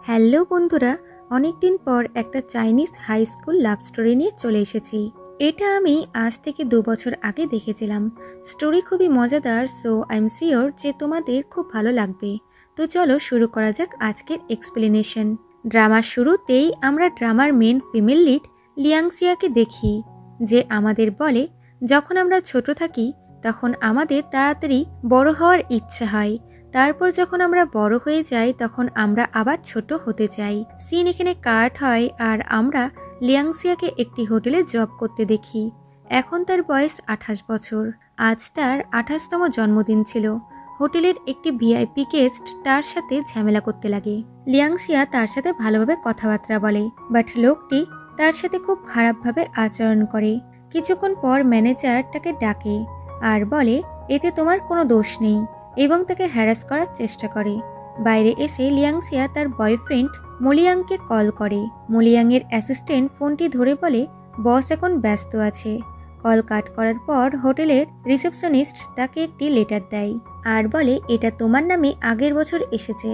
Hello বন্ধুরা, অনেক দিন পর একটা Chinese high school love story নিয়ে চলে এসেছি। এটা আমি আজ থেকে 2 বছর আগে দেখেছিলাম। স্টোরি খুবই মজাদার, সো আই এম শিওর যে তোমাদের খুব ভালো লাগবে। তো চলো শুরু করা যাক আজকের এক্সপ্লেনেশন। ড্রামার শুরুতেই আমরা ড্রামার মেন ফিমেল লিড লিয়াংসিয়াকে দেখি, যে আমাদের বলে যখন আমরা ছোট থাকি তখন আমাদের তাড়াতাড়ি বড় হওয়ার ইচ্ছা হয়, তারপর যখন আমরা বড় হয়ে যাই তখন আমরা আবার ছোট হতে চাই। সিন এখানে কাট হয় আর আমরা লিয়াংসিয়াকে একটি হোটেলে জব করতে দেখি। এখন তার বয়স 28 বছর। আজ তার 28তম জন্মদিন ছিল। হোটেলের একটি ভিআইপি গেস্ট তার সাথে ঝামেলা করতে লাগে। লিয়াংসিয়া তার সাথে ভালোভাবে কথাবার্তা বলে, বাট লোকটি তার সাথে খুব খারাপভাবে আচরণ করে। কিছুক্ষণ পর ম্যানেজার তাকে ডাকে আর বলে এতে তোমার কোনো দোষ নেই এবং তাকে হ্যারাস করার চেষ্টা করে। বাইরে এসে লিয়াংসিয়া তার বয়ফ্রেন্ড মলিয়াংকে কল করে। মলিয়াংয়ের অ্যাসিস্ট্যান্ট ফোনটি ধরে বলে বস এখন ব্যস্ত আছে। কল কাট করার পর হোটেলের রিসেপশনিস্ট তাকে একটি লেটার দেয় আর বলে এটা তোমার নামে আগের বছর এসেছে।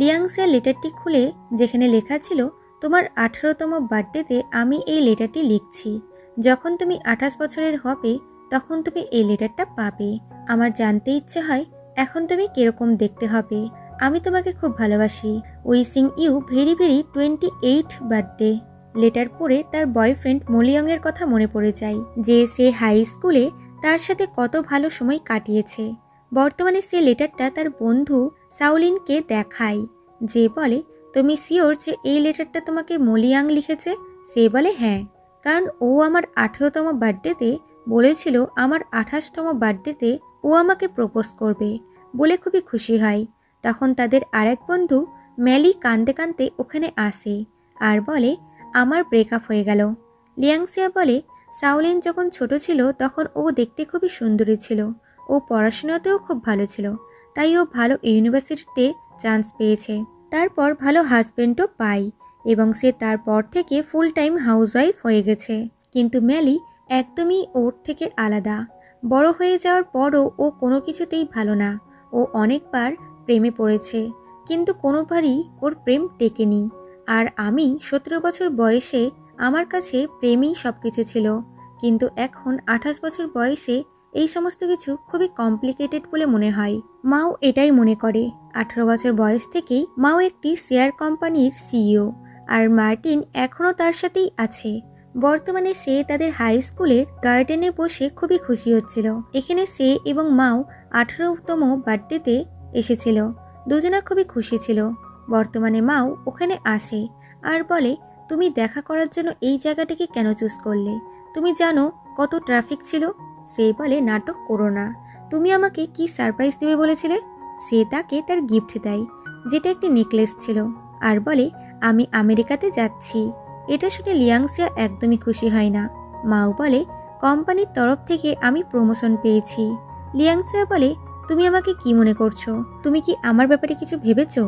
লিয়াংসিয়া লেটারটি খুলে যেখানে লেখা ছিল তোমার 18তম বার্থডেতে আমি এই লেটারটি লিখছি। যখন তুমি 28 বছরের হবে তখন তুমি এই লেটারটা পাবে। আমার জানতে ইচ্ছে হয় এখন তুমি কিরকম দেখতে হবে। আমি তোমাকে খুব ভালোবাসি। Wishing you very very 28 birthday. Letter পড়ে তার বয়ফ্রেন্ড মলিয়ংয়ের কথা মনে পড়ে যায়, যে সে হাই স্কুলে তার সাথে কত ভালো সময় কাটিয়েছে। বর্তমানে সে লেটারটা তার বন্ধু সাউলিনকে দেখায়, যে বলে তুমি শিওর যে এই লেটারটা তোমাকে মলিয়াং লিখেছে? সে বলে হ্যাঁ, কারণ ও আমার 18তম বার্থডেতে বলেছিল আমার 28তম বার্থডেতে ও আমাকে প্রপোজ করবে বলে খুবই খুশি হয়। তখন তাদের আরেক বন্ধু ম্যালি কাঁদতে কাঁদতে ওখানে আসে আর বলে আমার ব্রেকআপ হয়ে গেল। লিয়াংসিয়া বলে সাউলিন যখন ছোট ছিল তখন ও দেখতে খুবই সুন্দরী ছিল, ও পড়াশোনাতেও খুব ভালো ছিল, তাই ও ভালো ইউনিভার্সিটিতে চান্স পেয়েছে। তারপর ভালো হাজবেন্ডও পায় এবং সে তারপর থেকে ফুল টাইম হাউসওয়াইফ হয়ে গেছে। কিন্তু ম্যালি একদমই ওর থেকে আলাদা। বড় হয়ে যাওয়ার পরও ও কোনো কিছুতেই ভালো না। ও অনেকবার প্রেমে পড়েছে, কিন্তু কোনোবারই ওর প্রেম টেকেনি। আর আমি 17 বছর বয়সে আমার কাছে প্রেমই সব কিছু ছিল, কিন্তু এখন 28 বছর বয়সে এই সমস্ত কিছু খুবই কমপ্লিকেটেড বলে মনে হয়। মাও এটাই মনে করে। 18 বছর বয়স থেকেই মাও একটি শেয়ার কোম্পানির সিইও, আর মার্টিন এখনও তার সাথেই আছে। বর্তমানে সে তাদের হাই স্কুলের গার্ডেনে বসে খুবই খুশি হচ্ছিল। এখানে সে এবং মাও 18তম বার্থডেতে এসেছিল। দুজনা খুবই খুশি ছিল। বর্তমানে মাও ওখানে আসে আর বলে তুমি দেখা করার জন্য এই জায়গাটাকে কেন চুজ করলে? তুমি জানো কত ট্রাফিক ছিল? সে বলে নাটক করো না, তুমি আমাকে কি সারপ্রাইজ দেবে বলেছিলে? সে তাকে তার গিফট দেয়, যেটা একটি নেকলেস ছিল, আর বলে আমি আমেরিকাতে যাচ্ছি। এটা শুনে লিয়াংসিয়া একদমই খুশি হয় না। মাও বলে কোম্পানির তরফ থেকে আমি প্রমোশন পেয়েছি। লিয়াংসিয়া বলে তুমি আমাকে কি মনে করছো? তুমি কি আমার ব্যাপারে কিছু ভেবেছো?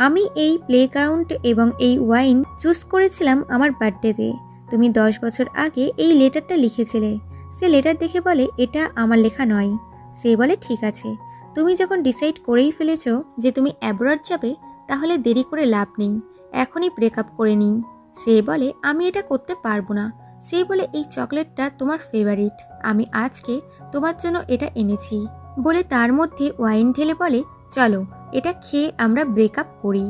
আমি এই প্লেগ্রাউন্ড এবং এই ওয়াইন চুজ করেছিলাম আমার বার্থডেতে। তুমি 10 বছর আগে এই লেটারটা লিখেছিলে। সে লেটার দেখে বলে এটা আমার লেখা নয়। সে বলে ঠিক আছে, তুমি যখন ডিসাইড করেই ফেলেছো যে তুমি অ্যাব্রড যাবে, তাহলে দেরি করে লাভ নেই, এখনই ব্রেকআপ করে নিই। সে বলে আমি এটা করতে পারবো না। সে বলে এই চকলেটটা তোমার ফেভারিট, আমি আজকে তোমার জন্য এটা এনেছি বলে তার মধ্যে ওয়াইন ঢেলে বলে চলো এটা খেয়ে আমরা ব্রেকআপ করি।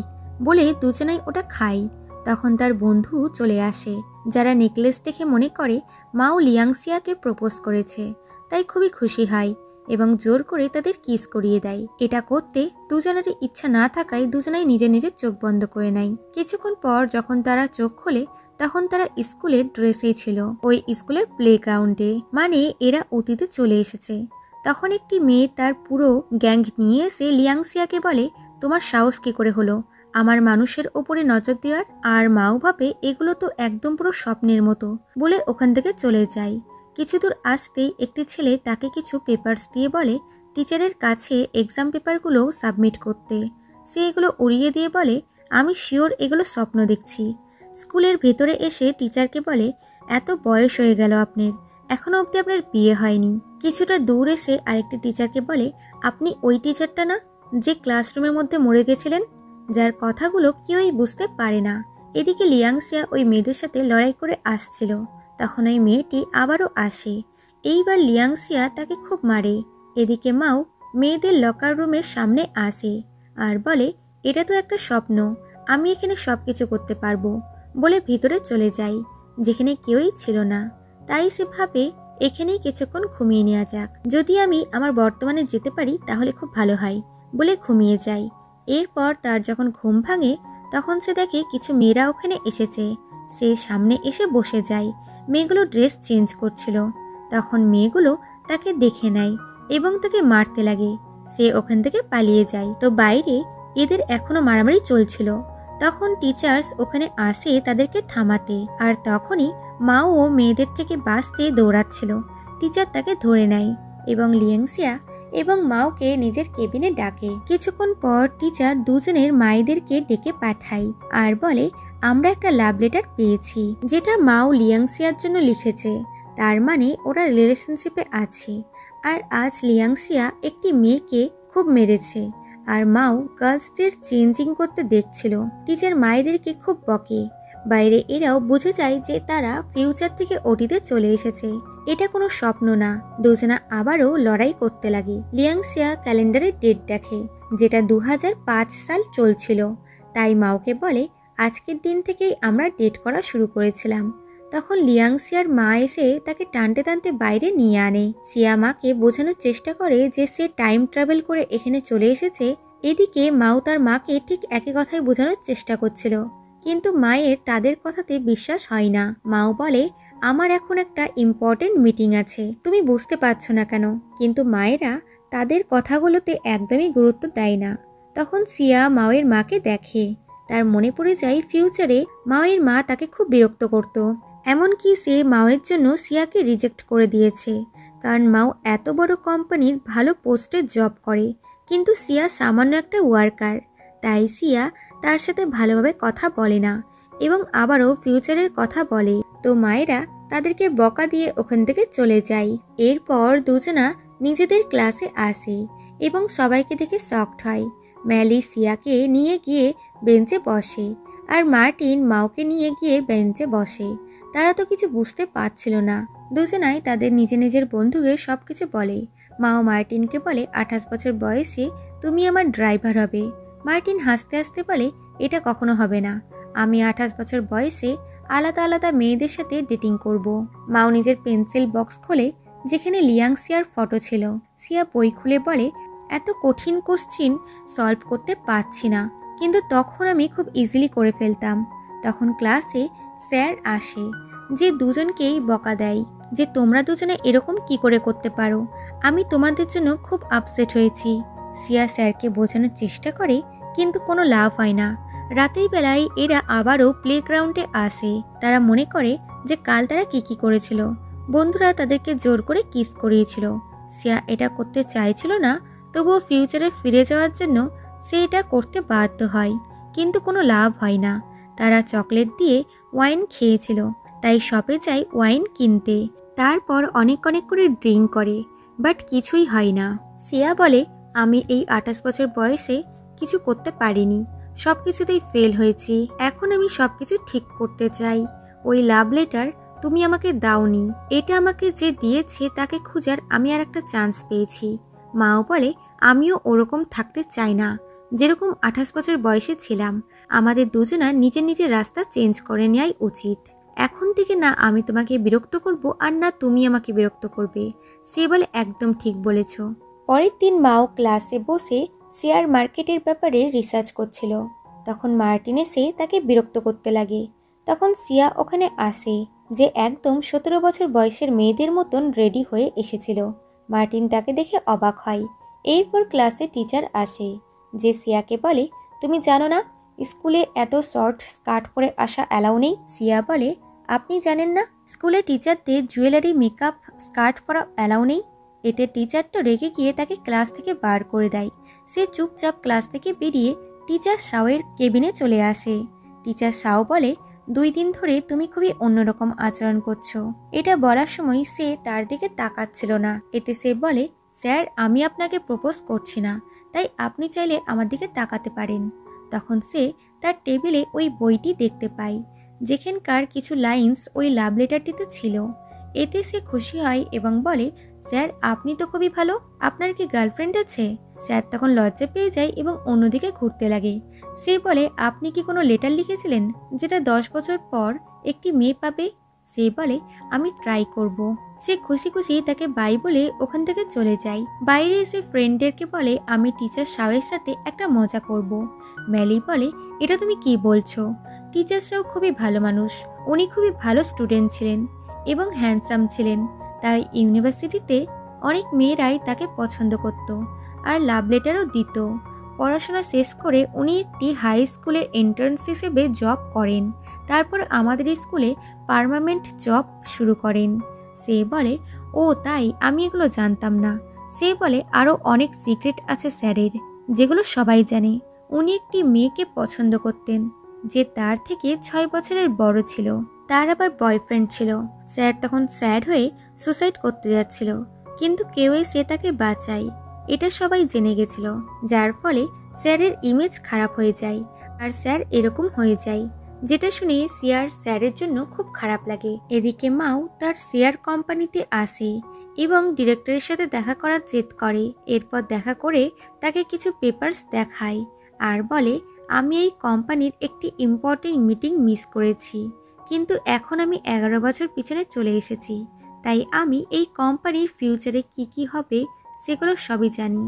বলে দুজনাই ওটা খাই। তখন তার বন্ধু চলে আসে, যারা নেকলেস দেখে মনে করে মাও লিয়াংসিয়াকে প্রপোজ করেছে, তাই খুবই খুশি হয় এবং জোর করে তাদের কিস করিয়ে দেয়। এটা করতে দুজনেরই ইচ্ছা না থাকায় দুজনাই নিজের নিজের চোখ বন্ধ করে নেয়। কিছুক্ষণ পর যখন তারা চোখ খোলে তখন তারা স্কুলের ড্রেসেই ছিল, ওই স্কুলের প্লেগ্রাউন্ডে, মানে এরা অতীতে চলে এসেছে। তখন একটি মেয়ে তার পুরো গ্যাং নিয়ে এসে লিয়াংসিয়াকে বলে তোমার সাহস কি করে হলো আমার মানুষের ওপরে নজর দেওয়ার? আর মাও ভাবে এগুলো তো একদম পুরো স্বপ্নের মতো বলে ওখান থেকে চলে যায়। কিছু দূর আসতেই একটি ছেলে তাকে কিছু পেপারস দিয়ে বলে টিচারের কাছে এক্সাম পেপারগুলো সাবমিট করতে। সে এগুলো উড়িয়ে দিয়ে বলে আমি শিওর এগুলো স্বপ্ন দেখছি। স্কুলের ভেতরে এসে টিচারকে বলে এত বয়স হয়ে গেল আপনার, এখনো অবধি আপনার বিয়ে হয়নি। কিছুটা দূর এসে আরেকটি টিচারকে বলে আপনি ওই টিচারটা না যে ক্লাসরুমের মধ্যে মরে গেছিলেন? যার কথাগুলো কেউই বুঝতে পারে না। এদিকে লিয়াংসিয়া ওই মেয়েদের সাথে লড়াই করে আসছিল। তখন ওই মেয়েটি আবারও আসে। এইবার লিয়াংসিয়া তাকে খুব মারে। এদিকে মাও মেয়েদের লকার রুমের সামনে আসে আর বলে, এটা তো একটা স্বপ্ন, আমি এখানে সবকিছু করতে পারবো বলে ভিতরে চলে যাই, যেখানে কেউই ছিল না। তাই সে ভাবে এখানেই কিছুক্ষণ ঘুমিয়ে নেওয়া যাক, যদি আমি আমার বর্তমানে যেতে পারি তাহলে খুব ভালো হয় বলে ঘুমিয়ে যায়। এরপর তার যখন ঘুম ভাঙে তখন সে দেখে কিছু মেয়েরা ওখানে এসেছে। সে সামনে এসে বসে যায়। মেয়েগুলো ড্রেস চেঞ্জ করছিল। তখন মেয়েগুলো তাকে দেখে নেয় এবং তাকে মারতে লাগে। সে ওখান থেকে পালিয়ে যায়। তো বাইরে এদের এখনো মারামারি চলছিল। তখন টিচার্স ওখানে আসে তাদেরকে থামাতে, আর তখনই মাও মেয়েদের থেকে বাঁচতে দৌড়াচ্ছিল। টিচার তাকে ধরে নেয় এবং লিয়াংসিয়া এবং মাওকে নিজের কেবিনে ডাকে। কিছুক্ষণ পর টিচার দুজনের মায়েদেরকে ডেকে পাঠায় আর বলে, আমরা একটা লাভ লেটার পেয়েছি যেটা মাও লিয়াংসিয়ার জন্য লিখেছে। তার মানে ওরা রিলেশনশিপে আছে। আর আজ লিয়াংসিয়া একটি মেয়েকে খুব মেরেছে আর মাও গার্লসদের চেঞ্জিং করতে দেখছিল। টিচার মায়েদেরকে খুব বকে। বাইরে এরাও বুঝে যায় যে তারা ফিউচার থেকে অতীতে চলে এসেছে। এটা কোনো স্বপ্ন না। দুজনা আবারও লড়াই করতে লাগে। লিয়াংসিয়া ক্যালেন্ডারে ডেট দেখে, যেটা 2005 সাল চলছিল। তাই মাওকে বলে, আজকের দিন থেকেই আমরা ডেট করা শুরু করেছিলাম। তখন লিয়াংসিয়ার মা এসে তাকে টানতে টানতে বাইরে নিয়ে আনে। সিয়া মাকে বোঝানোর চেষ্টা করে যে সে টাইম ট্রাভেল করে এখানে চলে এসেছে। এদিকে মাও তার মাকে ঠিক একই কথাই বোঝানোর চেষ্টা করছিল, কিন্তু মায়ের তাদের কথাতে বিশ্বাস হয় না। মাও বলে, আমার এখন একটা ইম্পর্টেন্ট মিটিং আছে, তুমি বুঝতে পারছো না কেন? কিন্তু মায়েরা তাদের কথাগুলোতে একদমই গুরুত্ব দেয় না। তখন সিয়া মাওয়ের মাকে দেখে। তার মনে পড়ে যায় ফিউচারে মাওয়ের মা তাকে খুব বিরক্ত করত। এমনকি সে মাওয়ের জন্য সিয়াকে রিজেক্ট করে দিয়েছে, কারণ মাও এত বড় কোম্পানির ভালো পোস্টে জব করে, কিন্তু সিয়া সামান্য একটা ওয়ার্কার। তাই সিয়া তার সাথে ভালোভাবে কথা বলে না এবং আবারও ফিউচারের কথা বলে। তো মায়েরা তাদেরকে বকা দিয়ে ওখান থেকে চলে যায়। এরপর দুজনা নিজেদের ক্লাসে আসে এবং সবাইকে দেখে শকড হয়। ম্যালি সিয়াকে নিয়ে গিয়ে বেঞ্চে বসে আর মার্টিন মাওকে নিয়ে গিয়ে বেঞ্চে বসে। তারা তো কিছু বুঝতে পারছিল না। দুজনাই তাদের নিজের নিজের বন্ধুকে সবকিছু বলে। মাও মার্টিনকে বলে, 28 বছর বয়সে তুমি আমার ড্রাইভার হবে। মার্টিন হাসতে হাসতে বলে, এটা কখনো হবে না, আমি 28 বছর বয়সে আলাদা আলাদা মেয়েদের সাথে ডেটিং করব। মাও নিজের পেন্সিল বক্স খোলে যেখানে লিয়াংসিয়ার ফটো ছিল। সিয়া বই খুলে বলে, এত কঠিন কোশ্চিন সলভ করতে পারছি না, কিন্তু তখন আমি খুব ইজিলি করে ফেলতাম। তখন ক্লাসে স্যার আসে, যে দুজনকেই বকা দেয় যে তোমরা দুজনে এরকম কি করে করতে পারো, আমি তোমাদের জন্য খুব আপসেট হয়েছি। সিয়া স্যারকে বোঝানোর চেষ্টা করে, কিন্তু কোনো লাভ হয় না। রাতের বেলায় এরা আবারও প্লেগ্রাউন্ডে আসে। তারা মনে করে যে কাল তারা কি করেছিল। বন্ধুরা তাদেরকে জোর করে কিস করিয়েছিল। সিয়া এটা করতে চাইছিল না, তবুও ফিউচারে ফিরে যাওয়ার জন্য সে এটা করতে বাধ্য হয়, কিন্তু কোনো লাভ হয় না। তারা চকলেট দিয়ে ওয়াইন খেয়েছিল, তাই শপে যায় ওয়াইন কিনতে। তারপর অনেক অনেক করে ড্রিঙ্ক করে, বাট কিছুই হয় না। সিয়া বলে, আমি এই 28 বছর বয়সে কিছু করতে পারিনি, সব কিছুতেই ফেল হয়েছি। এখন আমি সবকিছু ঠিক করতে চাই। ওই লাভ লেটার তুমি আমাকে দাওনি, এটা আমাকে যে দিয়েছে তাকে খুঁজার আমি আর একটা চান্স পেয়েছি। মাও বলে, আমিও ওরকম থাকতে চাই না যেরকম 28 বছর বয়সে ছিলাম। আমাদের দুজনার নিজের নিজের রাস্তা চেঞ্জ করে নেওয়াই উচিত। এখন থেকে না আমি তোমাকে বিরক্ত করব আর না তুমি আমাকে বিরক্ত করবে। সে বলে, একদম ঠিক বলেছ। পরের দিন মাও ক্লাসে বসে শেয়ার মার্কেটের ব্যাপারে রিসার্চ করছিল। তখন মার্টিন এসে তাকে বিরক্ত করতে লাগে। তখন সিয়া ওখানে আসে, যে একদম 17 বছর বয়সের মেয়েদের মতন রেডি হয়ে এসেছিল। মার্টিন তাকে দেখে অবাক হয়। এরপর ক্লাসে টিচার আসে, যে সিয়াকে বলে, তুমি জানো না স্কুলে এত শর্ট স্কার্ট পরে আসা অ্যালাউ নেই। সিয়া বলে, আপনি জানেন না স্কুলে টিচারদের জুয়েলারি মেকআপ স্কার্ট পরা অ্যালাউ নেই। এতে টিচার তো রেগে গিয়ে তাকে ক্লাস থেকে বার করে দেয়। সে চুপচাপ ক্লাস থেকে বেরিয়ে টিচার শাওয়ের কেবিনে চলে আসে। টিচার শাও বলে, 2 দিন ধরে তুমি খুবই অন্যরকম আচরণ করছো। এটা বলার সময় সে তার দিকে তাকাচ্ছিল না। এতে সে বলে, স্যার আমি আপনাকে প্রপোজ করছি না, তাই আপনি চাইলে আমার দিকে তাকাতে পারেন। তখন সে তার টেবিলে ওই বইটি দেখতে পায়, যেখানকার কিছু লাইন্স ওই লাভ লেটারটিতে ছিল। এতে সে খুশি হয় এবং বলে, স্যার আপনি তো খুবই ভালো, আপনার কি গার্লফ্রেন্ড আছে? স্যার তখন লজ্জা পেয়ে যায় এবং অন্যদিকে ঘুরতে লাগে। সে বলে, আপনি কি কোনো লেটার লিখেছিলেন যেটা 10 বছর পর একটি মেয়ে পাবে? সে বলে, আমি ট্রাই করব। সে খুশি খুশি তাকে বাই বলে ওখান থেকে চলে যায়। বাইরে এসে ফ্রেন্ডদেরকে বলে, আমি টিচার শাওয়ের সাথে একটা মজা করব। ম্যালি বলে, এটা তুমি কি বলছো? টিচার শাও খুবই ভালো মানুষ, উনি খুবই ভালো স্টুডেন্ট ছিলেন এবং হ্যান্ডসাম ছিলেন, তাই ইউনিভার্সিটিতে অনেক মেয়েরাই তাকে পছন্দ করত আর লাভ লেটারও দিত। পড়াশোনা শেষ করে উনি একটি হাই স্কুলের এন্ট্রান্স হিসেবে জব করেন, তারপর আমাদের স্কুলে পার্মানেন্ট জব শুরু করেন। সে বলে, ও তাই, আমি এগুলো জানতাম না। সে বলে, আরও অনেক সিক্রেট আছে স্যারের, যেগুলো সবাই জানে। উনি একটি মেয়েকে পছন্দ করতেন যে তার থেকে 6 বছরের বড় ছিল, তার আবার বয়ফ্রেন্ড ছিল। স্যার তখন স্যাড হয়ে সুসাইড করতে যাচ্ছিল, কিন্তু কেউ এসে তাকে বাঁচায়। এটা সবাই জেনে গেছিল, যার ফলে স্যারের ইমেজ খারাপ হয়ে যায় আর স্যার এরকম হয়ে যায়, যেটা শুনে সিয়ার স্যারের জন্য খুব খারাপ লাগে। এদিকে মাও তার শেয়ার কোম্পানিতে আসে এবং ডিরেক্টরের সাথে দেখা করার জেদ করে। এরপর দেখা করে তাকে কিছু পেপারস দেখায় আর বলে, আমি এই কোম্পানির একটি ইম্পর্টেন্ট মিটিং মিস করেছি, কিন্তু এখন আমি 11 বছর পিছনে চলে এসেছি, তাই আমি এই কোম্পানির ফিউচারে কি হবে সেগুলো সবই জানি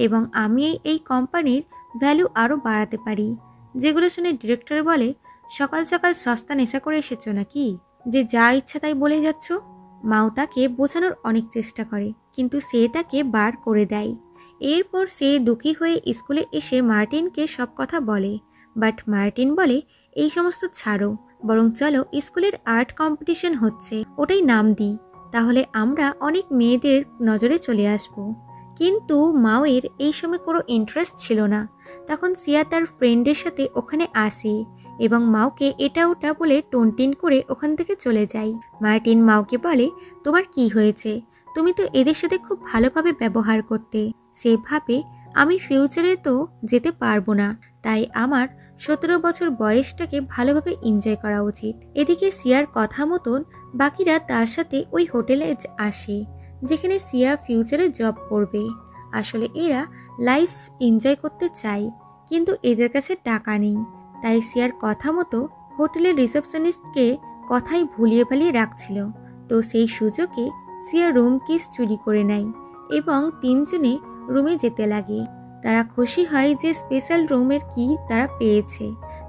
এবং আমি এই কোম্পানির ভ্যালু আরও বাড়াতে পারি। যেগুলো শুনে ডিরেক্টর বলে, সকাল সকাল সস্তা নেশা করে এসেছো নাকি, যে যা ইচ্ছা তাই বলে যাচ্ছ? মাও তাকে বোঝানোর অনেক চেষ্টা করে, কিন্তু সে তাকে বার করে দেয়। এরপর সে দুঃখী হয়ে স্কুলে এসে মার্টিনকে সব কথা বলে, বাট মার্টিন বলে, এই সমস্ত ছাড়ো, বরং চলো স্কুলের আর্ট কম্পিটিশন হচ্ছে, ওটাই নাম দিই, তাহলে আমরা অনেক মেয়েদের নজরে চলে আসব। কিন্তু মাওয়ের এই সময় কোনো ইন্টারেস্ট ছিল না। তখন সিয়া তার ফ্রেন্ডের সাথে ওখানে আসে এবং মাওকে এটা ওটা বলে টনটিন করে ওখান থেকে চলে যায়। মার্টিন মাওকে বলে, তোমার কি হয়েছে? তুমি তো এদের সাথে খুব ভালোভাবে ব্যবহার করতে। সে ভাবে, আমি ফিউচারে তো যেতে পারবো না, তাই আমার 17 বছর বয়সটাকে ভালোভাবে এনজয় করা উচিত। এদিকে সিয়ার কথা মতন বাকিরা তার সাথে ওই হোটেলে আসে, যেখানে সিয়া ফিউচারে জব করবে। আসলে এরা লাইফ এনজয় করতে চায়, কিন্তু এদের কাছে টাকা নেই, তাই সিয়ার কথা মতো হোটেলের রিসেপশনিস্টকে কথাই ভুলিয়ে ভালিয়ে রাখছিল। তো সেই সুযোগে সিয়া রুম কিস চুরি করে নেয় এবং তিনজনে রুমে যেতে লাগে। তারা খুশি হয় যে স্পেশাল রুমের কি তারা পেয়েছে।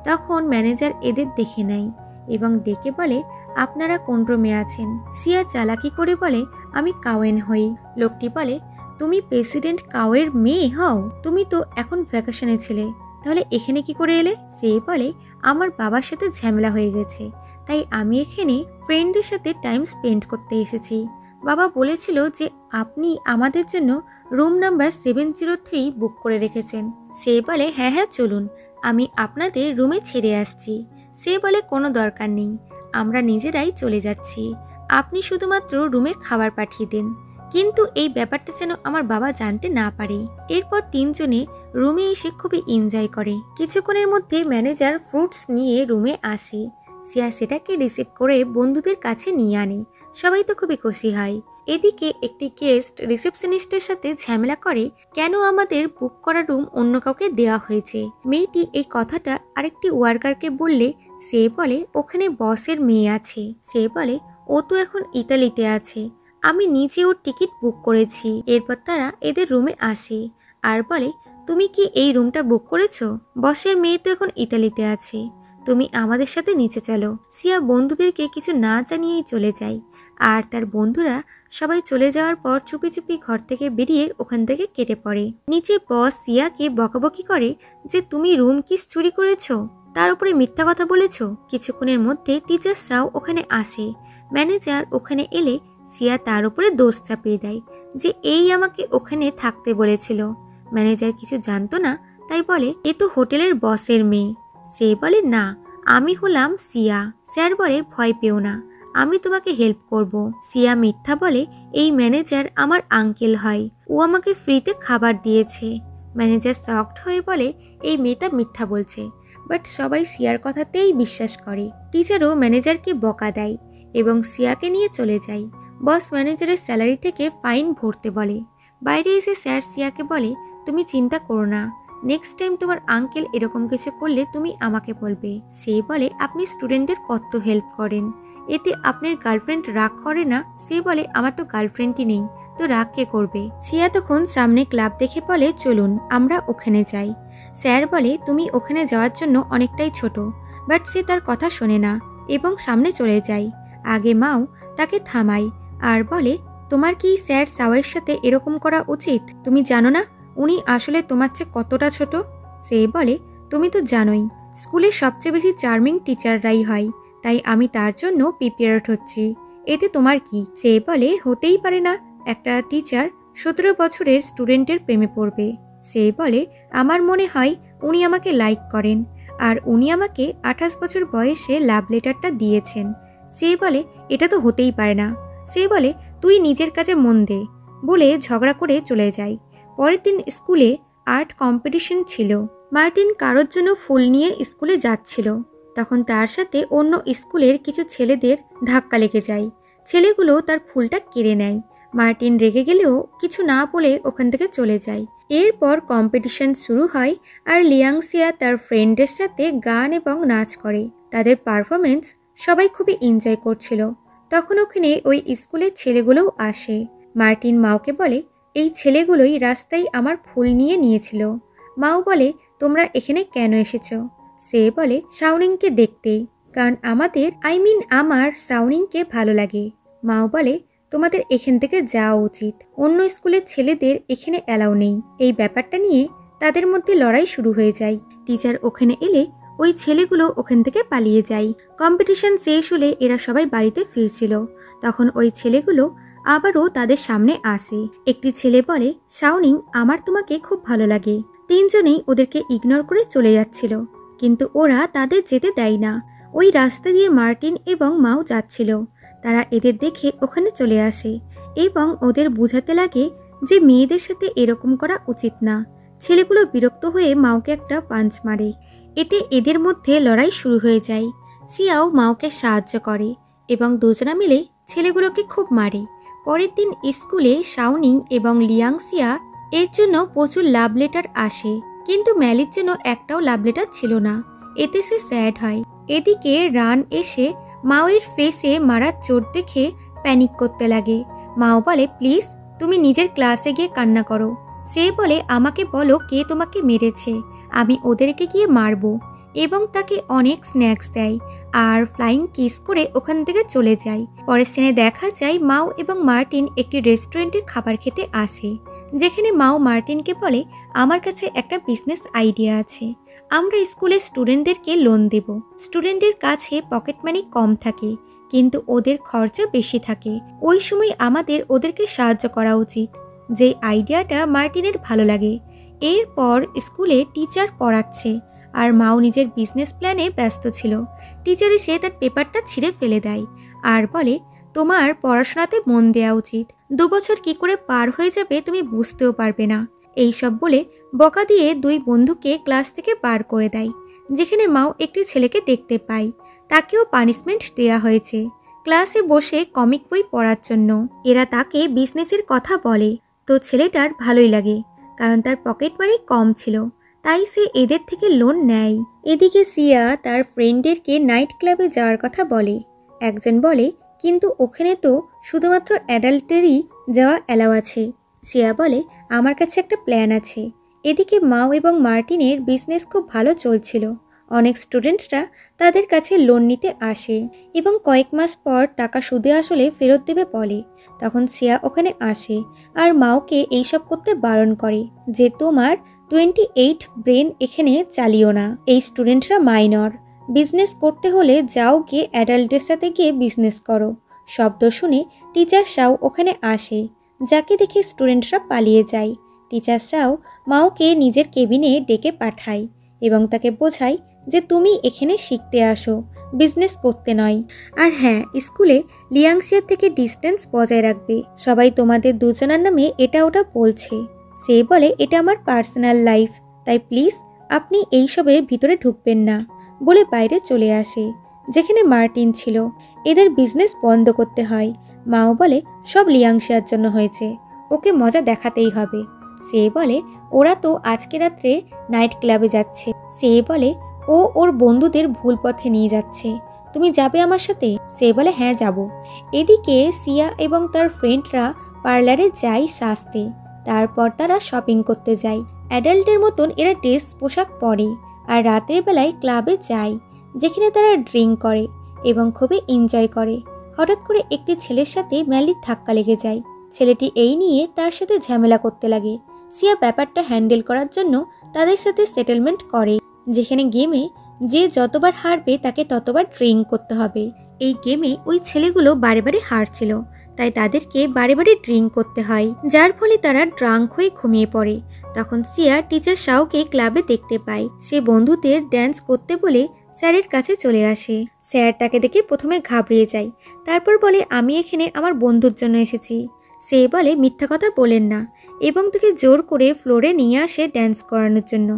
তখন ম্যানেজার এদের দেখে নেয় এবং ডেকে বলে, আপনারা কোন রুমে আছেন? সিয়া চালাকি করে বলে, আমি কাওয়েন হই। লোকটি বলে, তুমি প্রেসিডেন্ট কাওয়ের মেয়ে হও? তুমি তো এখন ভ্যাকেশনে ছিলে, তাহলে এখানে কি করে এলে? সে বলে, আমার বাবার সাথে ঝামেলা হয়ে গেছে, তাই আমি এখানে ফ্রেন্ডের সাথে টাইম স্পেন্ড করতে এসেছি। বাবা বলেছিল যে আপনি আমাদের জন্য রুম নাম্বার 703 বুক করে রেখেছেন। সে বলে, হ্যাঁ হ্যাঁ চলুন, আমি আপনাদের রুমে ছেড়ে আসছি। সে বলে, কোনো দরকার নেই, আমরা নিজেরাই চলে যাচ্ছি, আপনি শুধুমাত্র রুমের খাবার পাঠিয়ে দিন, কিন্তু এই ব্যাপারটা যেন আমার বাবা জানতে না পারে। এরপর তিনজনে রুমে এসে খুবই এনজয় করে। কিছুক্ষণের মধ্যে ম্যানেজার ফ্রুটস নিয়ে রুমে আসে। সিয়া সেটাকে রিসিভ করে বন্ধুদের কাছে নিয়ে আনে। সবাই তো খুবই খুশি হয়। এদিকে একটি গেস্ট রিসেপশনিস্টের সাথে ঝামেলা করে, কেন আমাদের বুক করা রুম অন্য কাউকে দেওয়া হয়েছে। মেয়েটি এই কথাটা আরেকটি ওয়ার্কারকে বললে সে বলে, ওখানে বসের মেয়ে আছে। সে বলে, ও তো এখন ইতালিতে আছে, আমি নিজে ওর টিকিট বুক করেছি। এরপর তারা এদের রুমে আসে আর বলে, তুমি কি এই রুমটা বুক করেছো? বসের মেয়ে তো এখন ইতালিতে আছে, তুমি আমাদের সাথে নিচে চলো। সিয়া বন্ধুদেরকে কিছু না জানিয়েই চলে যায় আর তার বন্ধুরা সবাই চলে যাওয়ার পর চুপি চুপি ঘর থেকে বেরিয়ে ওখান থেকে কেটে পড়ে। নিচে বস সিয়াকে বকাবকি করে যে তুমি রুম কিস চুরি করেছো, তার উপরে মিথ্যা কথা বলেছো। কিছুক্ষণের মধ্যে টিচার্সরাও ওখানে আসে। ম্যানেজার ওখানে এলে সিয়া তার উপরে দোষ চাপিয়ে দেয় যে এই আমাকে ওখানে থাকতে বলেছিল। ম্যানেজার কিছু জানতো না, তাই বলে, এ তো হোটেলের বসের মেয়ে। সে বলে, না, আমি হলাম সিয়া। স্যার বলে, ভয় পেও না, আমি তোমাকে হেল্প করব। সিয়া মিথ্যা বলে, এই ম্যানেজার আমার আঙ্কেল হয়, ও আমাকে ফ্রিতে খাবার দিয়েছে। ম্যানেজার শকড হয়ে বলে এই মেয়েটা মিথ্যা বলছে, বাট সবাই সিয়ার কথাতেই বিশ্বাস করে। টিচারও ম্যানেজারকে বকা দেয় এবং সিয়াকে নিয়ে চলে যায়। বস ম্যানেজারের স্যালারি থেকে ফাইন ভরতে বলে। বাইরে এসে স্যার সিয়াকে বলে তুমি চিন্তা করো না, নেক্সট টাইম তোমার আঙ্কেল এরকম কিছু করলে তুমি আমাকে বলবে। সে বলে আপনি স্টুডেন্টদের কত হেল্প করেন, এতে আপনার গার্লফ্রেন্ড রাগ করে না? সে বলে আমার তো গার্লফ্রেন্ডই নেই, তো রাগ কে করবে? সিয়া তখন সামনে ক্লাব দেখে বলে চলুন আমরা ওখানে যাই। স্যার বলে তুমি ওখানে যাওয়ার জন্য অনেকটাই ছোট, বাট সে তার কথা শোনে না এবং সামনে চলে যায়। আগে মাও তাকে থামায় আর বলে তোমার কি স্যার সাওয়ের সাথে এরকম করা উচিত? তুমি জানো না উনি আসলে তোমার চেয়ে কতটা ছোট? সে বলে তুমি তো জানোই স্কুলের সবচেয়ে বেশি চার্মিং টিচাররাই হয়, তাই আমি তার জন্য প্রিপেয়ার্ড হচ্ছি, এতে তোমার কি? সে বলে হতেই পারে না, একটা টিচার 17 বছরের স্টুডেন্টের প্রেমে পড়বে। সে বলে আমার মনে হয় উনি আমাকে লাইক করেন আর উনি আমাকে 28 বছর বয়সে লাভ লেটারটা দিয়েছেন। সে বলে এটা তো হতেই পারে না। সে বলে তুই নিজের কাজে মন দে বলে ঝগড়া করে চলে যায়। পরের দিন স্কুলে আর্ট কম্পিটিশন ছিল। মার্টিন কারোর জন্য ফুল নিয়ে স্কুলে যাচ্ছিল, তখন তার সাথে অন্য স্কুলের কিছু ছেলেদের ধাক্কা লেগে যায়। ছেলেগুলো তার ফুলটা কেড়ে নেয়। মার্টিন রেগে গেলেও কিছু না বলে ওখান থেকে চলে যায়। এরপর কম্পিটিশন শুরু হয় আর লিয়াংসিয়া তার ফ্রেন্ডের সাথে গান এবং নাচ করে। তাদের পারফরমেন্স সবাই খুবই এনজয় করছিল। তখন ওখানে ওই স্কুলের ছেলেগুলোও আসে। মার্টিন মাওকে বলে এই ছেলেগুলোই রাস্তায় আমার ফুল নিয়েছিল। মাও বলে তোমরা এখানে কেন এসেছো? সে বলে শাওনিংকে দেখতে, কারণ আমার শাওনিংকে ভালো লাগে। মাও বলে তোমাদের এখান থেকে যাওয়া উচিত, অন্য স্কুলের ছেলেদের এখানে অ্যালাউ নেই। এই ব্যাপারটা নিয়ে তাদের মধ্যে লড়াই শুরু হয়ে যায়। টিচার ওখানে এলে ওই ছেলেগুলো ওখান থেকে পালিয়ে যায়। কম্পিটিশন শেষ হলে এরা সবাই বাড়িতে ফিরছিল। তখন ওই ছেলেগুলো আবারও তাদের সামনে আসে। একটি ছেলে বলে শাওনিং আমার তোমাকে খুব ভালো লাগে। তিনজনেই ওদেরকে ইগনোর করে চলে যাচ্ছিল, কিন্তু ওরা তাদের যেতে দেয় না। ওই রাস্তা দিয়ে মার্টিন এবং মাও যাচ্ছিল। তারা এদের দেখে ওখানে চলে আসে এবং ওদের বোঝাতে লাগে যে মেয়েদের সাথে এরকম করা উচিত না। ছেলেগুলো বিরক্ত হয়ে মাওকে একটা পাঞ্চ মারে। এতে এদের মধ্যে লড়াই শুরু হয়ে যায়। সিয়াও মাওকে সাহায্য করে এবং দুজনা মিলে ছেলেগুলোকে খুব মারে। পরের দিন স্কুলে শাওনিং এবং লিয়াংসিয়া এর জন্য প্রচুর লাভ লেটার আসে, কিন্তু ম্যালির জন্য একটাও লাভ লেটার ছিল না। এতে সে স্যাড হয়। এদিকে রান এসে মাওয়ের ফেসে মারার চোট দেখে প্যানিক করতে লাগে। মাও বলে প্লিজ তুমি নিজের ক্লাসে গিয়ে কান্না করো। সে বলে আমাকে বলো কে তোমাকে মেরেছে, আমি ওদেরকে গিয়ে মারবো, এবং তাকে অনেক স্ন্যাক্স দেয় আর ফ্লাইং কিস করে ওখান থেকে চলে যায়। পরের সিনে দেখা যায় মাও এবং মার্টিন একটি রেস্টুরেন্টের খাবার খেতে আসে, যেখানে মাও মার্টিনকে বলে আমার কাছে একটা বিজনেস আইডিয়া আছে, আমরা স্কুলের স্টুডেন্টদেরকে লোন দেব। স্টুডেন্টদের কাছে পকেট মানি কম থাকে, কিন্তু ওদের খরচা বেশি থাকে। ওই সময় আমাদের ওদেরকে সাহায্য করা উচিত। যে আইডিয়াটা মার্টিনের ভালো লাগে। এরপর স্কুলে টিচার পড়াচ্ছে আর মাও নিজের বিজনেস প্ল্যানে ব্যস্ত ছিল। টিচার এসে তার পেপারটা ছিঁড়ে ফেলে দেয় আর বলে তোমার পড়াশোনাতে মন দেওয়া উচিত, 2 বছর কি করে পার হয়ে যাবে তুমি বুঝতেও পারবে না। এইসব বলে বকা দিয়ে 2 বন্ধুকে ক্লাস থেকে বার করে দেয়। যেখানে মাও একটি ছেলেকে দেখতে পায়, তাকেও পানিশমেন্ট দেয়া হয়েছে ক্লাসে বসে কমিক বই পড়ার জন্য। এরা তাকে বিজনেসের কথা বলে, তো ছেলেটার ভালোই লাগে কারণ তার পকেট মানি কম ছিল, তাই সে এদের থেকে লোন নেয়। এদিকে সিয়া তার ফ্রেন্ডদেরকে নাইট ক্লাবে যাওয়ার কথা বলে। একজন বলে কিন্তু ওখানে তো শুধুমাত্র অ্যাডাল্টেরই যাওয়া অ্যালাউ আছে। সিয়া বলে আমার কাছে একটা প্ল্যান আছে। এদিকে মাও এবং মার্টিনের বিজনেস খুব ভালো চলছিল। অনেক স্টুডেন্টরা তাদের কাছে লোন নিতে আসে এবং কয়েক মাস পর টাকা সুদে আসলে ফেরত দেবে বলে। তখন সিয়া ওখানে আসে আর মাওকে এইসব করতে বারণ করে যে তোমার 28 ব্রেন এখানে চালিও না, এই স্টুডেন্টরা মাইনর, বিজনেস করতে হলে যাও গিয়ে অ্যাডাল্টের সাথে গিয়ে বিজনেস করো। শব্দ শুনে টিচার শাও ওখানে আসে, যাকে দেখে স্টুডেন্টরা পালিয়ে যায়। টিচার শাও মাওকে নিজের কেবিনে ডেকে পাঠায় এবং তাকে বোঝায় যে তুমি এখানে শিখতে আসো, বিজনেস করতে নয়। আর হ্যাঁ, স্কুলে লিয়াংসিয়ার থেকে ডিস্টেন্স বজায় রাখবে। সবাই তোমাদের দুজনের নামে এটা ওটা বলছে, সে বলে এটা আমার পার্সোনাল লাইফ, তাই প্লিজ আপনি এইসবের ভিতরে ঢুকবেন না বলে বাইরে চলে আসে। যেখানে মার্টিন ছিল। এদের বিজনেস বন্ধ করতে হয়। মাও বলে সব লিয়াংশিয়ার জন্য হয়েছে, ওকে মজা দেখাতেই হবে। সে বলে ওরা তো আজকে রাত্রে নাইট ক্লাবে যাচ্ছে। সে বলে ও ওর বন্ধুদের ভুল পথে নিয়ে যাচ্ছে, তুমি যাবে আমার সাথে? সে বলে হ্যাঁ যাব। এদিকে সিয়া এবং তার ফ্রেন্ডরা পার্লারে যায় সাজতে, তারপর তারা শপিং করতে যায়। অ্যাডাল্টের মতন এরা ড্রেস পোশাক পরে আর রাতের বেলায় ক্লাবে যায়, যেখানে তারা ড্রিঙ্ক করে এবং খুবই এনজয় করে। হঠাৎ করে একটি ছেলের সাথে ম্যালির ধাক্কা লেগে যায়। ছেলেটি এই নিয়ে তার সাথে ঝামেলা করতে লাগে। সিয়া ব্যাপারটা হ্যান্ডেল করার জন্য তাদের সাথে সেটেলমেন্ট করে, যেখানে গেমে যে যতবার হারবে তাকে ততবার ড্রিঙ্ক করতে হবে। এই গেমে ওই ছেলেগুলো বারে বারে হারছিল, তাই তাদেরকে বারে বারে ড্রিঙ্ক করতে হয়, যার ফলে তারা ড্রাঙ্ক হয়ে ঘুমিয়ে পড়ে। তখন সিয়া টিচার শাওকে ক্লাবে দেখতে পায়। সে বন্ধুদের ড্যান্স করতে বলে স্যারের কাছে চলে আসে। স্যার তাকে দেখে প্রথমে ঘাবড়িয়ে যায়, তারপর বলে আমি এখানে আমার বন্ধুর জন্য এসেছি। সে বলে মিথ্যা কথা বলেন না, এবং তাকে জোর করে ফ্লোরে নিয়ে আসে ড্যান্স করানোর জন্য।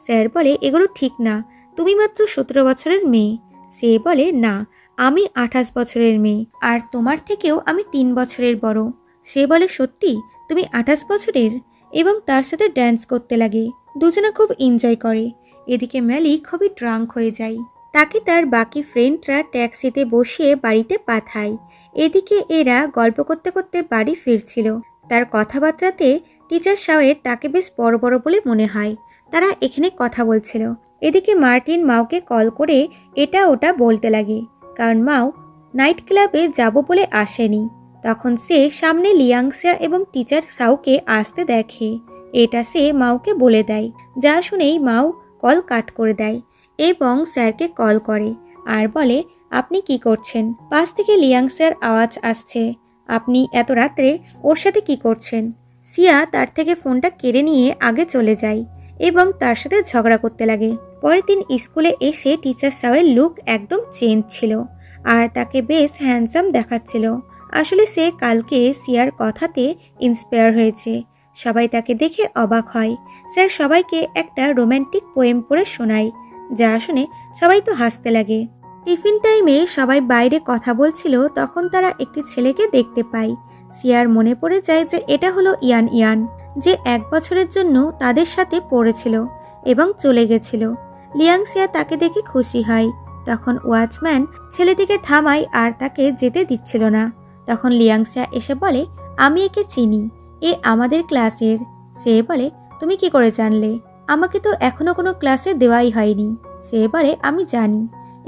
স্যার বলে এগুলো ঠিক না, তুমি মাত্র 17 বছরের মেয়ে। সে বলে না, আমি 28 বছরের মেয়ে, আর তোমার থেকেও আমি 3 বছরের বড়। সে বলে সত্যি তুমি 28 বছরের? এবং তার সাথে ড্যান্স করতে লাগে। দুজনে খুব এনজয় করে। এদিকে ম্যালি খুবই ড্রাঙ্ক হয়ে যায়। তাকে তার বাকি ফ্রেন্ডরা ট্যাক্সিতে বসিয়ে বাড়িতে পাঠায়। এদিকে এরা গল্প করতে করতে বাড়ি ফিরছিল। তার কথাবার্তাতে টিচার শাওয়ের তাকে বেশ বড় বড় বলে মনে হয়। তারা এখানে কথা বলছিল। এদিকে মার্টিন মাওকে কল করে এটা ওটা বলতে লাগে, কারণ মাও নাইট ক্লাবে যাব বলে আসেনি। তখন সে সামনে লিয়াংশিয়া এবং টিচার শাওকে আসতে দেখে। এটা সে মাওকে বলে দেয়, যা শুনেই মাও কল কাট করে দেয় এবং স্যারকে কল করে আর বলে আপনি কি করছেন? পাশ থেকে লিয়াংশিয়ার আওয়াজ আসছে, আপনি এত রাত্রে ওর সাথে কি করছেন? সিয়া তার থেকে ফোনটা কেড়ে নিয়ে আগে চলে যায় এবং তার সাথে ঝগড়া করতে লাগে। পরের দিন স্কুলে এসে টিচার শাওয়ের লুক একদম চেঞ্জ ছিল আর তাকে বেশ হ্যান্ডসাম দেখাচ্ছিল। আসলে সে কালকে সিয়ার কথাতে ইন্সপায়ার হয়েছে। সবাই তাকে দেখে অবাক হয়। স্যার সবাইকে একটা রোম্যান্টিক পোয়েম পড়ে শোনায়, যা শুনে সবাই তো হাসতে লাগে। টিফিন টাইমে সবাই বাইরে কথা বলছিল, তখন তারা একটি ছেলেকে দেখতে পায়। সিয়ার মনে পড়ে যায় যে এটা হলো ইয়ান ইয়ান, যে 1 বছরের জন্য তাদের সাথে পড়েছিল এবং চলে গেছিল। লিয়াংশিয়া তাকে দেখে খুশি হয়। তখন ওয়াচম্যান ছেলেটিকে থামায় আর তাকে যেতে দিচ্ছিল না। তখন লিয়াংশিয়া এসে বলে আমি একে চিনি, এ আমাদের ক্লাসের। সে বলে তুমি কি করে জানলে? আমাকে তো এখনো কোনো ক্লাসে দেওয়াই হয়নি। সে বলে আমি জানি।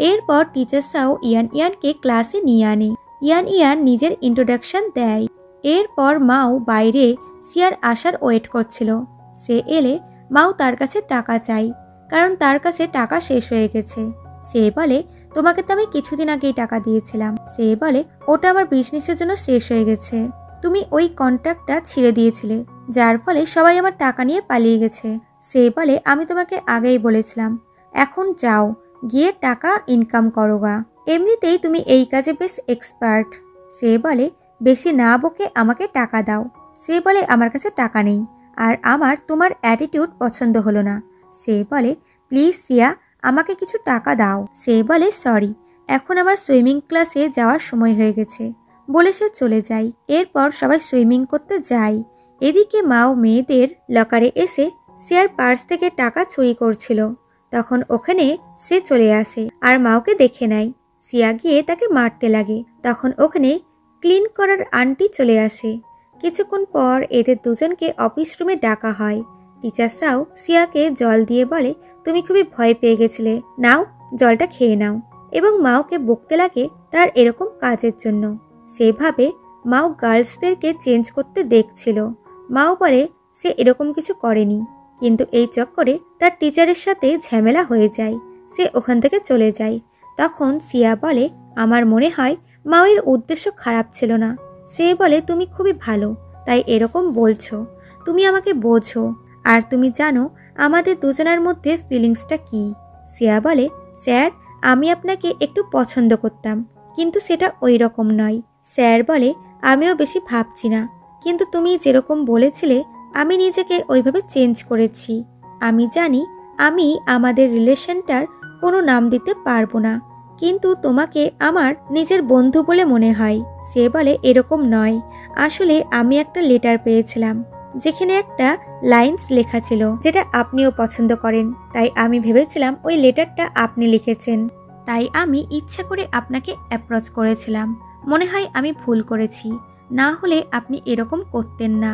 এরপর টিচার শাও ইয়ান ইয়ানকে ক্লাসে নিয়ে আনে। ইয়ান ইয়ান নিজের ইন্ট্রোডাকশন দেয়। এরপর মাও বাইরে সিয়ার আসার ওয়েট করছিল। সে এলে মাও তার কাছে টাকা চাই, কারণ তার কাছে টাকা শেষ হয়ে গেছে। সে বলে তোমাকে তো আমি কিছুদিন আগেই টাকা দিয়েছিলাম। সে বলে ওটা আমার বিজনেসের জন্য শেষ হয়ে গেছে। তুমি ওই কন্ট্রাক্টটা ছিঁড়ে দিয়েছিলে, যার ফলে সবাই আমার টাকা নিয়ে পালিয়ে গেছে। সে বলে আমি তোমাকে আগেই বলেছিলাম, এখন যাও গিয়ে টাকা ইনকাম করো গা, এমনিতেই তুমি এই কাজে বেশ এক্সপার্ট। সে বলে বেশি না বকে আমাকে টাকা দাও। সে বলে আমার কাছে টাকা নেই, আর আমার তোমার অ্যাটিটিউড পছন্দ হলো না। সে বলে প্লিজ সিয়া আমাকে কিছু টাকা দাও। সে বলে সরি, এখন আমার সুইমিং ক্লাসে যাওয়ার সময় হয়ে গেছে বলে সে চলে যায়। এরপর সবাই সুইমিং করতে যায়। এদিকে মাও মেয়েদের লকারে এসে সিয়ার পার্স থেকে টাকা চুরি করছিল। তখন ওখানে সে চলে আসে আর মাওকে দেখে নেয়। সিয়া গিয়ে তাকে মারতে লাগে। তখন ওখানে ক্লিন করার আন্টি চলে আসে। কিছুক্ষণ পর এদের দুজনকে অফিস রুমে ডাকা হয়। টিচার শাও সিয়াকে জল দিয়ে বলে তুমি খুবই ভয় পেয়ে গেছিলে, নাও জলটা খেয়ে নাও, এবং মাওকে বকতে লাগে তার এরকম কাজের জন্য। সেভাবে মাও গার্লসদেরকে চেঞ্জ করতে দেখছিল। মাও বলে সে এরকম কিছু করেনি, কিন্তু এই চক্করে তার টিচারের সাথে ঝামেলা হয়ে যায়। সে ওখান থেকে চলে যায়। তখন সিয়া বলে আমার মনে হয় মাওয়ের উদ্দেশ্য খারাপ ছিল না। সে বলে তুমি খুবই ভালো, তাই এরকম বলছো। তুমি আমাকে বোঝো, আর তুমি জানো আমাদের দুজনের মধ্যে ফিলিংসটা কি। সিয়া বলে স্যার আমি আপনাকে একটু পছন্দ করতাম, কিন্তু সেটা ওই রকম নয়। স্যার বলে আমিও বেশি ভাবছি না, কিন্তু তুমি যেরকম বলেছিলে আমি নিজেকে ওইভাবে চেঞ্জ করেছি। আমি জানি আমি আমাদের রিলেশনটার কোনো নাম দিতে পারবো না, কিন্তু তোমাকে আমার নিজের বন্ধু বলে মনে হয়। সে বলে এরকম নয়, আসলে আমি একটা লেটার পেয়েছিলাম যেখানে একটা লাইনস লেখা ছিল যেটা আপনিও পছন্দ করেন, তাই আমি ভেবেছিলাম ওই লেটারটা আপনি লিখেছেন, তাই আমি ইচ্ছা করে আপনাকে অ্যাপ্রোচ করেছিলাম। মনে হয় আমি ভুল করেছি, না হলে আপনি এরকম করতেন না,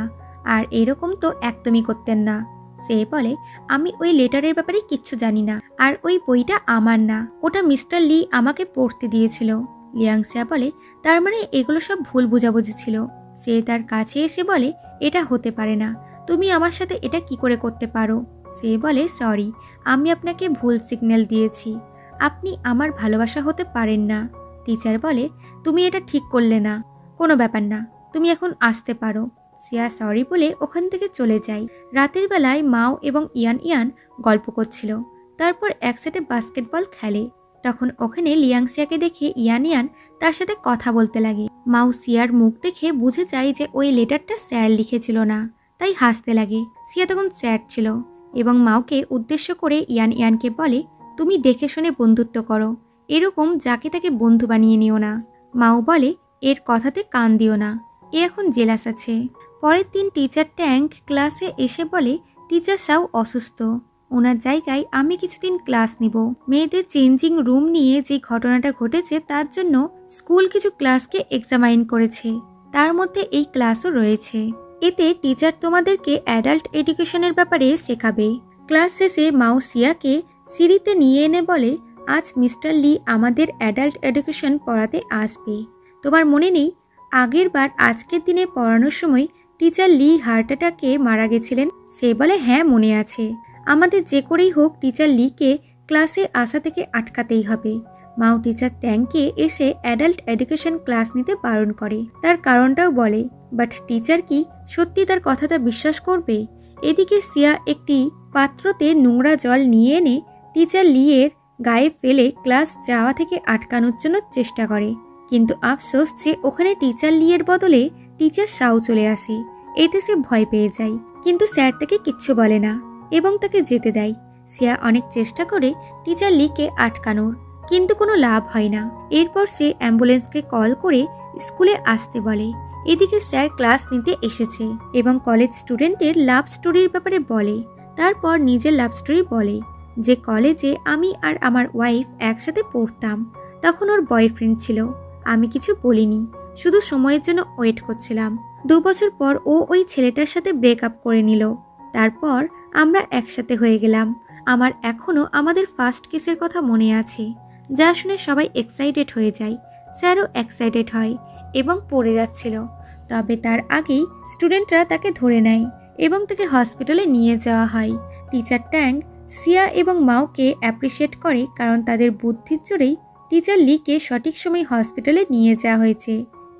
আর এরকম তো একদমই করতেন না। সে বলে আমি ওই লেটারের ব্যাপারে কিচ্ছু জানি না, আর ওই বইটা আমার না, ওটা মিস্টার লি আমাকে পড়তে দিয়েছিল। লিয়াংসিয়া বলে তার মানে এগুলো সব ভুল বোঝাবুঝি ছিল। সে তার কাছে এসে বলে এটা হতে পারে না, তুমি আমার সাথে এটা কি করে করতে পারো। সে বলে সরি, আমি আপনাকে ভুল সিগন্যাল দিয়েছি, আপনি আমার ভালোবাসা হতে পারেন না। টিচার বলে তুমি এটা ঠিক করলে না, কোনো ব্যাপার না, তুমি এখন আসতে পারো। সিয়া সরি বলে ওখান থেকে চলে যায়। রাতের বেলায় মাও এবং ইয়ান গল্প করছিল, তারপর একসাথে বাস্কেটবল খেলে। তখন ওখানে লিয়াংসিয়াকে দেখে ইয়ান তার সাথে কথা বলতে লাগে। মাও সিয়ার মুখ দেখে বুঝে যায় যে ওই লেটারটা স্যার লিখেছিল না, তাই হাসতে লাগে। সিয়া তখন স্যাড ছিল এবং মাওকে উদ্দেশ্য করে ইয়ানকে বলে তুমি দেখে শুনে বন্ধুত্ব করো, এরকম যাকে তাকে বন্ধু বানিয়ে নিও না। মাও বলে এর কথাতে কান দিও না, এ এখন জেলাস আছে। পরের দিন টিচার ট্যাঙ্ক ক্লাসে এসে বলে টিচার সাও অসুস্থ, ওনার জায়গায় আমি কিছুদিন ক্লাস নিব। মেয়েদের চেঞ্জিং রুম নিয়ে যে ঘটনাটা ঘটেছে তার জন্য স্কুল কিছু ক্লাসকে এক্সামাইন করেছে, তার মধ্যে এই ক্লাসও রয়েছে। এতে টিচার তোমাদেরকে অ্যাডাল্ট এডুকেশনের ব্যাপারে শেখাবে। ক্লাস শেষে মাও সিয়াকে সিঁড়িতে নিয়ে এনে বলে আজ মিস্টার লি আমাদের অ্যাডাল্ট এডুকেশন পড়াতে আসবে। তোমার মনে নেই আগের বার আজকের দিনে পড়ানোর সময় টিচার লি হার্ট অ্যাটাকে মারা গেছিলেন? সে বলে হ্যাঁ মনে আছে, আমাদের যে করেই হোক টিচার লিকে ক্লাসে আসা থেকে আটকাতেই হবে। মাও টিচার ট্যাঙ্কে এসে অ্যাডাল্ট এডুকেশন ক্লাস নিতে বারণ করে, তার কারণটাও বলে, বাট টিচার কি সত্যি তার কথাটা বিশ্বাস করবে? এদিকে সিয়া একটি পাত্রতে নোংরা জল নিয়ে এনে টিচার লিয়ের গায়ে ফেলে ক্লাস যাওয়া থেকে আটকানোর জন্য চেষ্টা করে, কিন্তু আফসোস যে ওখানে টিচার লিয়ের বদলে টিচার সাও চলে আসে। এতে সে ভয় পেয়ে যায়, কিন্তু স্যার তাকে কিচ্ছু বলে না এবং তাকে যেতে দেয়। সিয়া অনেক চেষ্টা করে টিচার লিকে আটকানোর, কিন্তু কোনো লাভ হয় না। এরপর সে অ্যাম্বুলেন্সকে কল করে স্কুলে আসতে বলে। এদিকে স্যার ক্লাস নিতে এসেছে এবং কলেজ স্টুডেন্টের লাভ স্টোরির ব্যাপারে বলে। তারপর নিজের লাভ স্টোরি বলে যে কলেজে আমি আর আমার ওয়াইফ একসাথে পড়তাম, তখন ওর বয়ফ্রেন্ড ছিল, আমি কিছু বলিনি, শুধু সময়ের জন্য ওয়েট করছিলাম। 2 বছর পর ও ওই ছেলেটার সাথে ব্রেকআপ করে নিল, তারপর আমরা একসাথে হয়ে গেলাম। আমার এখনও আমাদের ফার্স্ট কিসের কথা মনে আছে, যা শুনে সবাই এক্সাইটেড হয়ে যায়। স্যারও এক্সাইটেড হয় এবং পড়ে যাচ্ছিল, তবে তার আগেই স্টুডেন্টরা তাকে ধরে নেয় এবং তাকে হসপিটালে নিয়ে যাওয়া হয়। টিচার ট্যাং সিয়া এবং মাওকে অ্যাপ্রিসিয়েট করে কারণ তাদের বুদ্ধির জোরেই টিচার লিকে সঠিক সময় হসপিটালে নিয়ে যাওয়া হয়েছে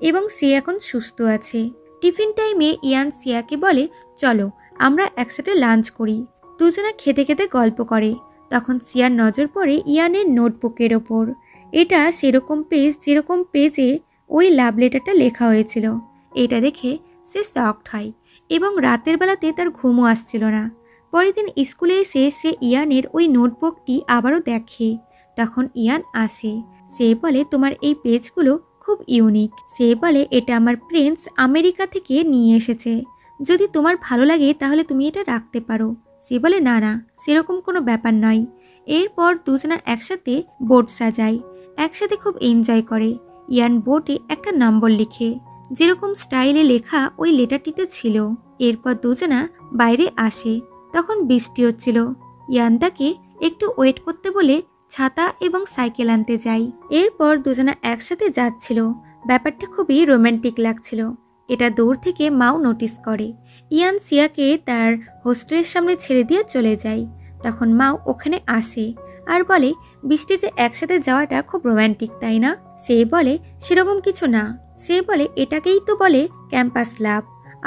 এবং সে এখন সুস্থ আছে। টিফিন টাইমে ইয়ান সিয়াকে বলে চলো আমরা একসাথে লাঞ্চ করি। দুজনে খেতে খেতে গল্প করে। তখন সিয়ার নজর পড়ে ইয়ানের নোটবুকের ওপর। এটা সেরকম পেজ যেরকম পেজে ওই লাভ লেটারটা লেখা হয়েছিল। এটা দেখে সে শকড হয় এবং রাতের বেলাতে তার ঘুমও আসছিল না। পরের দিন স্কুলে এসে সে ইয়ানের ওই নোটবুকটি আবারও দেখে। তখন ইয়ান আসে, সে বলে তোমার এই পেজগুলো খুব ইউনিক। সে বলে এটা আমার প্রিন্স আমেরিকা থেকে নিয়ে এসেছে, যদি তোমার ভালো লাগে তাহলে তুমি এটা রাখতে পারো। সে বলে না না, সেরকম কোনো ব্যাপার নয়। এরপর দুজনা একসাথে বোর্ড সাজায়, একসাথে খুব এনজয় করে। ইয়ান বোর্ডে একটা নম্বর লিখে, যেরকম স্টাইলে লেখা ওই লেটারটিতে ছিল। এরপর দুজনা বাইরে আসে, তখন বৃষ্টি হচ্ছিল। ইয়ান তাকে একটু ওয়েট করতে বলে ছাতা এবং সাইকেল আনতে যায়। এরপর দুজনা একসাথে যাচ্ছিল, ব্যাপারটা খুবই রোম্যান্টিক লাগছিল। এটা দূর থেকে মাও নোটিস করে। ইয়ান সিয়াকে তার হোস্টেলের সামনে ছেড়ে দিয়ে চলে যায়। তখন মাও ওখানে আসে আর বলে বৃষ্টিতে একসাথে যাওয়াটা খুব রোম্যান্টিক তাই না? সে বলে সেরকম কিছু না। সে বলে এটাকেই তো বলে ক্যাম্পাস লাভ।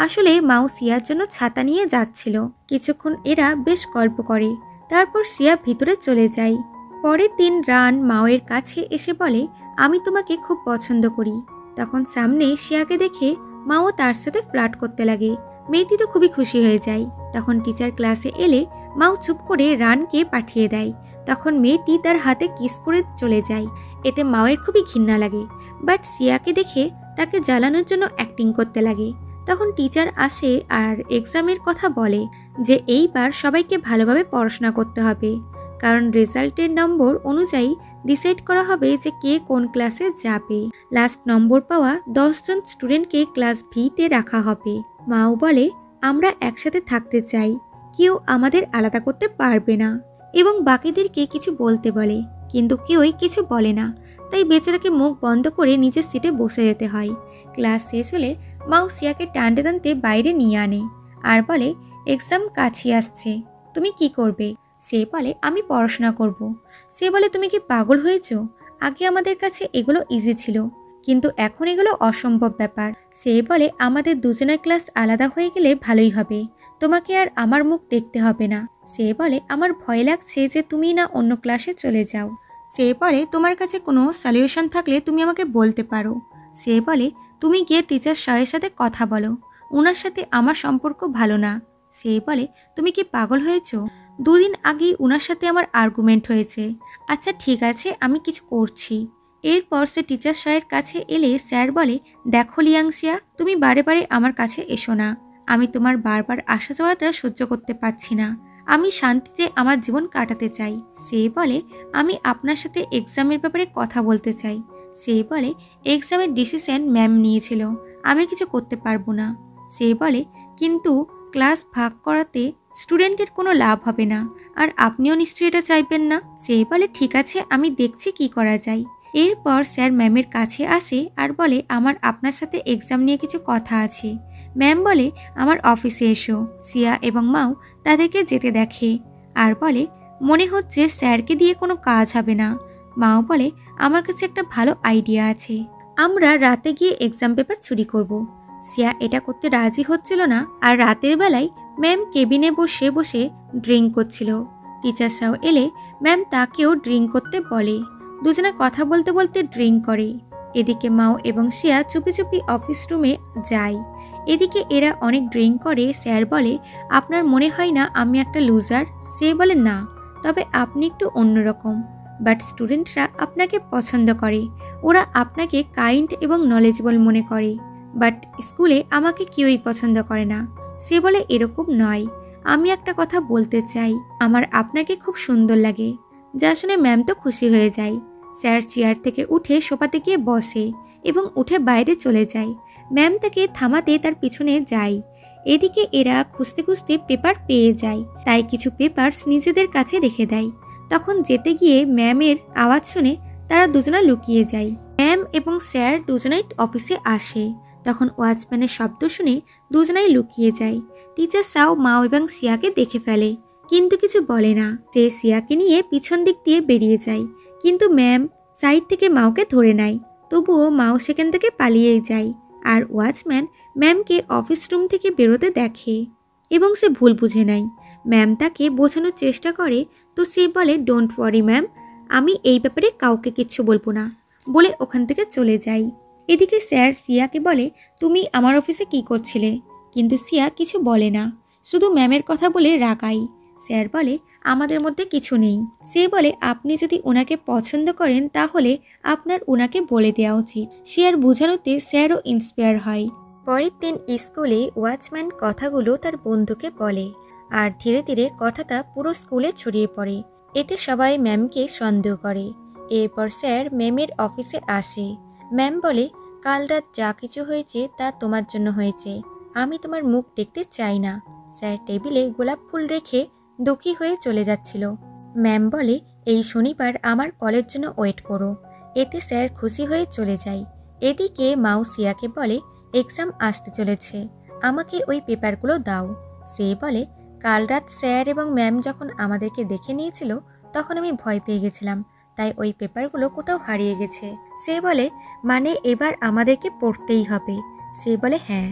আসলে মাও সিয়ার জন্য ছাতা নিয়ে যাচ্ছিল। কিছুক্ষণ এরা বেশ গল্প করে, তারপর সিয়া ভিতরে চলে যায়। পরের দিন রান মাওয়ের কাছে এসে বলে আমি তোমাকে খুব পছন্দ করি। তখন সামনে সিয়াকে দেখে মাও তার সাথে ফ্লার্ট করতে লাগে। মেয়েটি তো খুবই খুশি হয়ে যায়। তখন টিচার ক্লাসে এলে মাও চুপ করে রানকে পাঠিয়ে দেয়। তখন মেয়েটি তার হাতে কিস করে চলে যায়। এতে মাওয়ের খুবই ঘৃণা লাগে, বাট সিয়াকে দেখে তাকে জ্বালানোর জন্য অ্যাক্টিং করতে লাগে। তখন টিচার আসে আর এক্সামের কথা বলে যে এইবার সবাইকে ভালোভাবে পড়াশোনা করতে হবে, কারণ রেজাল্টের নম্বর অনুযায়ী ডিসাইড করা হবে যে কে কোন ক্লাসে যাবে। লাস্ট নম্বর পাওয়া 10 জন স্টুডেন্টকে ক্লাস ভিতে রাখা হবে। মাও বলে আমরা একসাথে থাকতে চাই, কেউ আমাদের আলাদা করতে পারবে না, এবং বাকিদেরকে কিছু বলতে বলে, কিন্তু কেউই কিছু বলে না। তাই বেচারাকে মুখ বন্ধ করে নিজের সিটে বসে যেতে হয়। ক্লাস শেষ হলে মাও সিয়াকে টানতে টানতে বাইরে নিয়ে আনে আর বলে এক্সাম কাছে আসছে, তুমি কি করবে? সে বলে আমি পড়াশোনা করব। সে বলে তুমি কি পাগল হয়েছো? আগে আমাদের কাছে এগুলো ইজি ছিল, কিন্তু এখন এগুলো অসম্ভব ব্যাপার। সে বলে আমাদের দুজনের ক্লাস আলাদা হয়ে গেলে ভালোই হবে, তোমাকে আর আমার মুখ দেখতে হবে না। সে বলে আমার ভয় লাগছে যে তুমি না অন্য ক্লাসে চলে যাও। সে বলে তোমার কাছে কোনো সলিউশন থাকলে তুমি আমাকে বলতে পারো। সে বলে তুমি গিয়ে টিচার স্যারের সাথে কথা বলো, ওনার সাথে আমার সম্পর্ক ভালো না। সে বলে তুমি কি পাগল হয়েছো? 2 দিন আগেই ওনার সাথে আমার আর্গুমেন্ট হয়েছে। আচ্ছা ঠিক আছে, আমি কিছু করছি। এরপর সে টিচার স্যারের কাছে এলে স্যার বলে দেখো লিয়াংসিয়া, তুমি বারে বারে আমার কাছে এসো না, আমি তোমার বারবার আসা যাওয়াটা সহ্য করতে পারছি না, আমি শান্তিতে আমার জীবন কাটাতে চাই। সে বলে আমি আপনার সাথে এক্সামের ব্যাপারে কথা বলতে চাই। সে বলে এক্সামের ডিসিশন ম্যাম নিয়েছিল, আমি কিছু করতে পারবো না। সে বলে কিন্তু ক্লাস ভাগ করাতে স্টুডেন্টের কোনো লাভ হবে না, আর আপনিও নিশ্চয়ই এটা চাইবেন না। সে বলে ঠিক আছে, আমি দেখছি কি করা যায়। এরপর স্যার ম্যামের কাছে আসে আর বলে আমার আপনার সাথে এক্সাম নিয়ে কিছু কথা আছে। ম্যাম বলে আমার অফিসে এসো। সিয়া এবং মাও তাদেরকে যেতে দেখে আর বলে মনে হচ্ছে স্যারকে দিয়ে কোনো কাজ হবে না। মাও বলে আমার কাছে একটা ভালো আইডিয়া আছে, আমরা রাতে গিয়ে এক্সাম পেপার চুরি করব। সিয়া এটা করতে রাজি হচ্ছিল না, আর রাতের বেলায় ম্যাম কেবিনে বসে বসে ড্রিঙ্ক করছিল। টিচার সাও এলে ম্যাম তাকেও ড্রিঙ্ক করতে বলে। দুজনে কথা বলতে বলতে ড্রিঙ্ক করে। এদিকে মাও এবং সিয়া চুপি চুপি অফিস রুমে যায়। এদিকে এরা অনেক ড্রিঙ্ক করে। স্যার বলে আপনার মনে হয় না আমি একটা লুজার? সে বলে না, তবে আপনি একটু অন্যরকম, বাট স্টুডেন্টরা আপনাকে পছন্দ করে, ওরা আপনাকে কাইন্ড এবং নলেজেবল মনে করে, বাট স্কুলে আমাকে কেউই পছন্দ করে না। সে বলে এরকম নয়, আমি একটা কথা বলতে চাই, আমার আপনাকে খুব সুন্দর লাগে। যা শুনে ম্যাম তো খুশি হয়ে যায়। স্যার চেয়ার থেকে উঠে সোফাতে গিয়ে বসে এবং উঠে বাইরে চলে যায়। ম্যাম তাকে থামাতে তার পিছনে যায়। এদিকে এরা খুঁজতে খুঁজতে পেপার পেয়ে যায়, তাই কিছু পেপারস নিজেদের কাছে রেখে দেয়। তখন যেতে গিয়ে ম্যামের আওয়াজ শুনে তারা দুজনা লুকিয়ে যায়। ম্যাম এবং স্যার দুজনাই অফিসে আসে। তখন ওয়াচম্যানের শব্দ শুনে দুজনাই লুকিয়ে যায়। টিচার সাও মাও এবং সিয়াকে দেখে ফেলে, কিন্তু কিছু বলে না। সে সিয়াকে নিয়ে পিছন দিক দিয়ে বেরিয়ে যায়, কিন্তু ম্যাম সাইড থেকে মাওকে ধরে নেয়। তবুও মাও সেখান থেকে পালিয়ে যায়, আর ওয়াচম্যান ম্যামকে অফিস রুম থেকে বেরোতে দেখে এবং সে ভুল বুঝে নেয়। ম্যাম তাকে বোঝানোর চেষ্টা করে, তো সে বলে ডোন্ট ওয়ারি ম্যাম, আমি এই ব্যাপারে কাউকে কিচ্ছু বলবো না, বলে ওখান থেকে চলে যাই। এদিকে স্যার সিয়াকে বলে তুমি আমার অফিসে কি করছিলে? কিন্তু সিয়া কিছু বলে না, শুধু ম্যামের কথা বলে রাগায়। স্যার বলে আমাদের মধ্যে কিছু নেই। সে বলে আপনি যদি ওনাকে পছন্দ করেন তাহলে আপনার ওনাকে বলে দেওয়া উচিত। সিয়ার বোঝানোতে স্যারও ইন্সপায়ার হয়। পরের দিন স্কুলে ওয়াচম্যান কথাগুলো তার বন্ধুকে বলে, আর ধীরে ধীরে কথাটা পুরো স্কুলে ছড়িয়ে পড়ে। এতে সবাই ম্যামকে সন্দেহ করে। এরপর স্যার ম্যামের অফিসে আসে। ম্যাম বলে কাল রাত যা কিছু হয়েছে তা তোমার জন্য হয়েছে, আমি তোমার মুখ দেখতে চাই না। স্যার টেবিলে গোলাপ ফুল রেখে দুঃখী হয়ে চলে যাচ্ছিল। ম্যাম বলে এই শনিবার আমার কলের জন্য ওয়েট করো। এতে স্যার খুশি হয়ে চলে যায়। এদিকে মাও সিয়াকে বলে এক্সাম আসতে চলেছে, আমাকে ওই পেপারগুলো দাও। সে বলে কাল রাত স্যার এবং ম্যাম যখন আমাদেরকে দেখে নিয়েছিল তখন আমি ভয় পেয়ে গেছিলাম, তাই ওই পেপারগুলো কোথাও হারিয়ে গেছে। সে বলে মানে এবার আমাদেরকে পড়তেই হবে? সে বলে হ্যাঁ।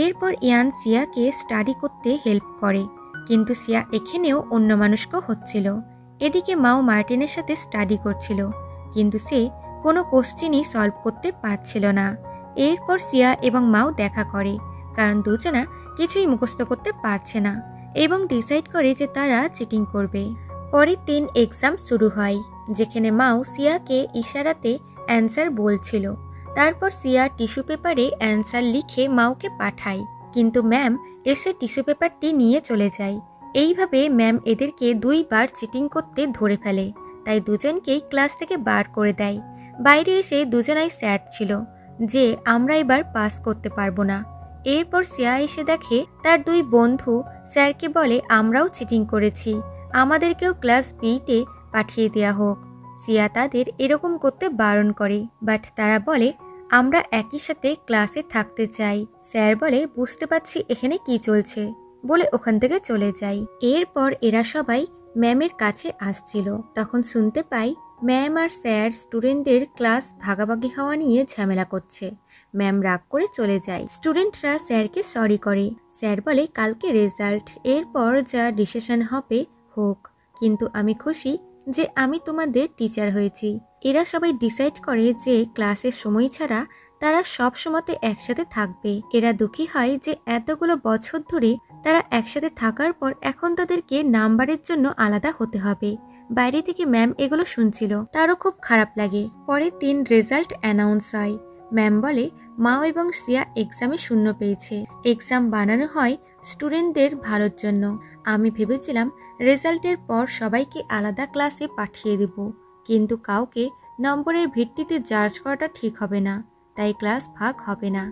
এরপর ইয়ান সিয়াকে স্টাডি করতে হেল্প করে, কিন্তু সিয়া এখানেও অন্যমনস্ক হচ্ছিল। এদিকে মাও মার্টিনের সাথে স্টাডি করছিল, কিন্তু সে কোনো কোশ্চেনই সলভ করতে পারছিল না। এরপর সিয়া এবং মাও দেখা করে, কারণ দুজনা কিছুই মুখস্থ করতে পারছে না এবং ডিসাইড করে যে তারা চিটিং করবে। পরের দিন এক্সাম শুরু হয়, যেখানে মাও সিয়াকে ইশারাতে অ্যান্সার বলছিল। তারপর সিয়া টিস্যু পেপারে অ্যান্সার লিখে মাওকে পাঠায়, কিন্তু ম্যাম এসে টিস্যু পেপারটি নিয়ে চলে যায়। এইভাবে ম্যাম এদেরকে 2 বার চিটিং করতে ধরে ফেলে, তাই দুজনকেই ক্লাস থেকে বার করে দেয়। বাইরে এসে দুজনাই স্যাড ছিল যে আমরা এবার পাস করতে পারবো না। এরপর সিয়া এসে দেখে তার 2 বন্ধু স্যারকে বলে আমরাও চিটিং করেছি, আমাদেরকেও ক্লাস বিতে পাঠিয়ে দেয়া হোক। সিয়া তাদের এরকম করতে বারণ করে, বাট তারা বলে আমরা একই সাথে ক্লাসে থাকতে চাই। স্যার বলে বুঝতে পারছি এখানে কি চলছে, বলে ওখান থেকে চলে যায়। এরপর এরা সবাই ম্যামের কাছে আসছিল, তখন শুনতে পাই ম্যাম আর স্যার স্টুডেন্টদের ক্লাস ভাগাভাগি হওয়া নিয়ে ঝামেলা করছে। ম্যাম রাগ করে চলে যায়। স্টুডেন্টরা স্যারকে সরি করে। স্যার বলে কালকে রেজাল্ট, এরপর যা ডিসিশন হবে হোক, কিন্তু আমি খুশি যে আমি তোমাদের টিচার হয়েছি। এরা সবাই ডিসাইড করে যে ক্লাসের সময় ছাড়া তারা সব সময়তে একসাথে থাকবে। এরা দুঃখী হয় যে এতগুলো বছর ধরে তারা একসাথে থাকার পর এখন তাদেরকে নাম্বারের জন্য আলাদা হতে হবে। বাইরে থেকে ম্যাম এগুলো শুনছিল, তারও খুব খারাপ লাগে। পরের দিন রেজাল্ট অ্যানাউন্স হয়। ম্যাম বলে মাও এবং সিয়া এক্সামে 0 পেয়েছে। এক্সাম বানানো হয় স্টুডেন্টদের ভালোর জন্য। আমি ভেবেছিলাম রেজাল্টের পর সবাইকে আলাদা ক্লাসে পাঠিয়ে দেব, কিন্তু কাউকে নম্বরের ভিত্তিতে জাজ করাটা ঠিক হবে না, তাই ক্লাস ভাগ হবে না।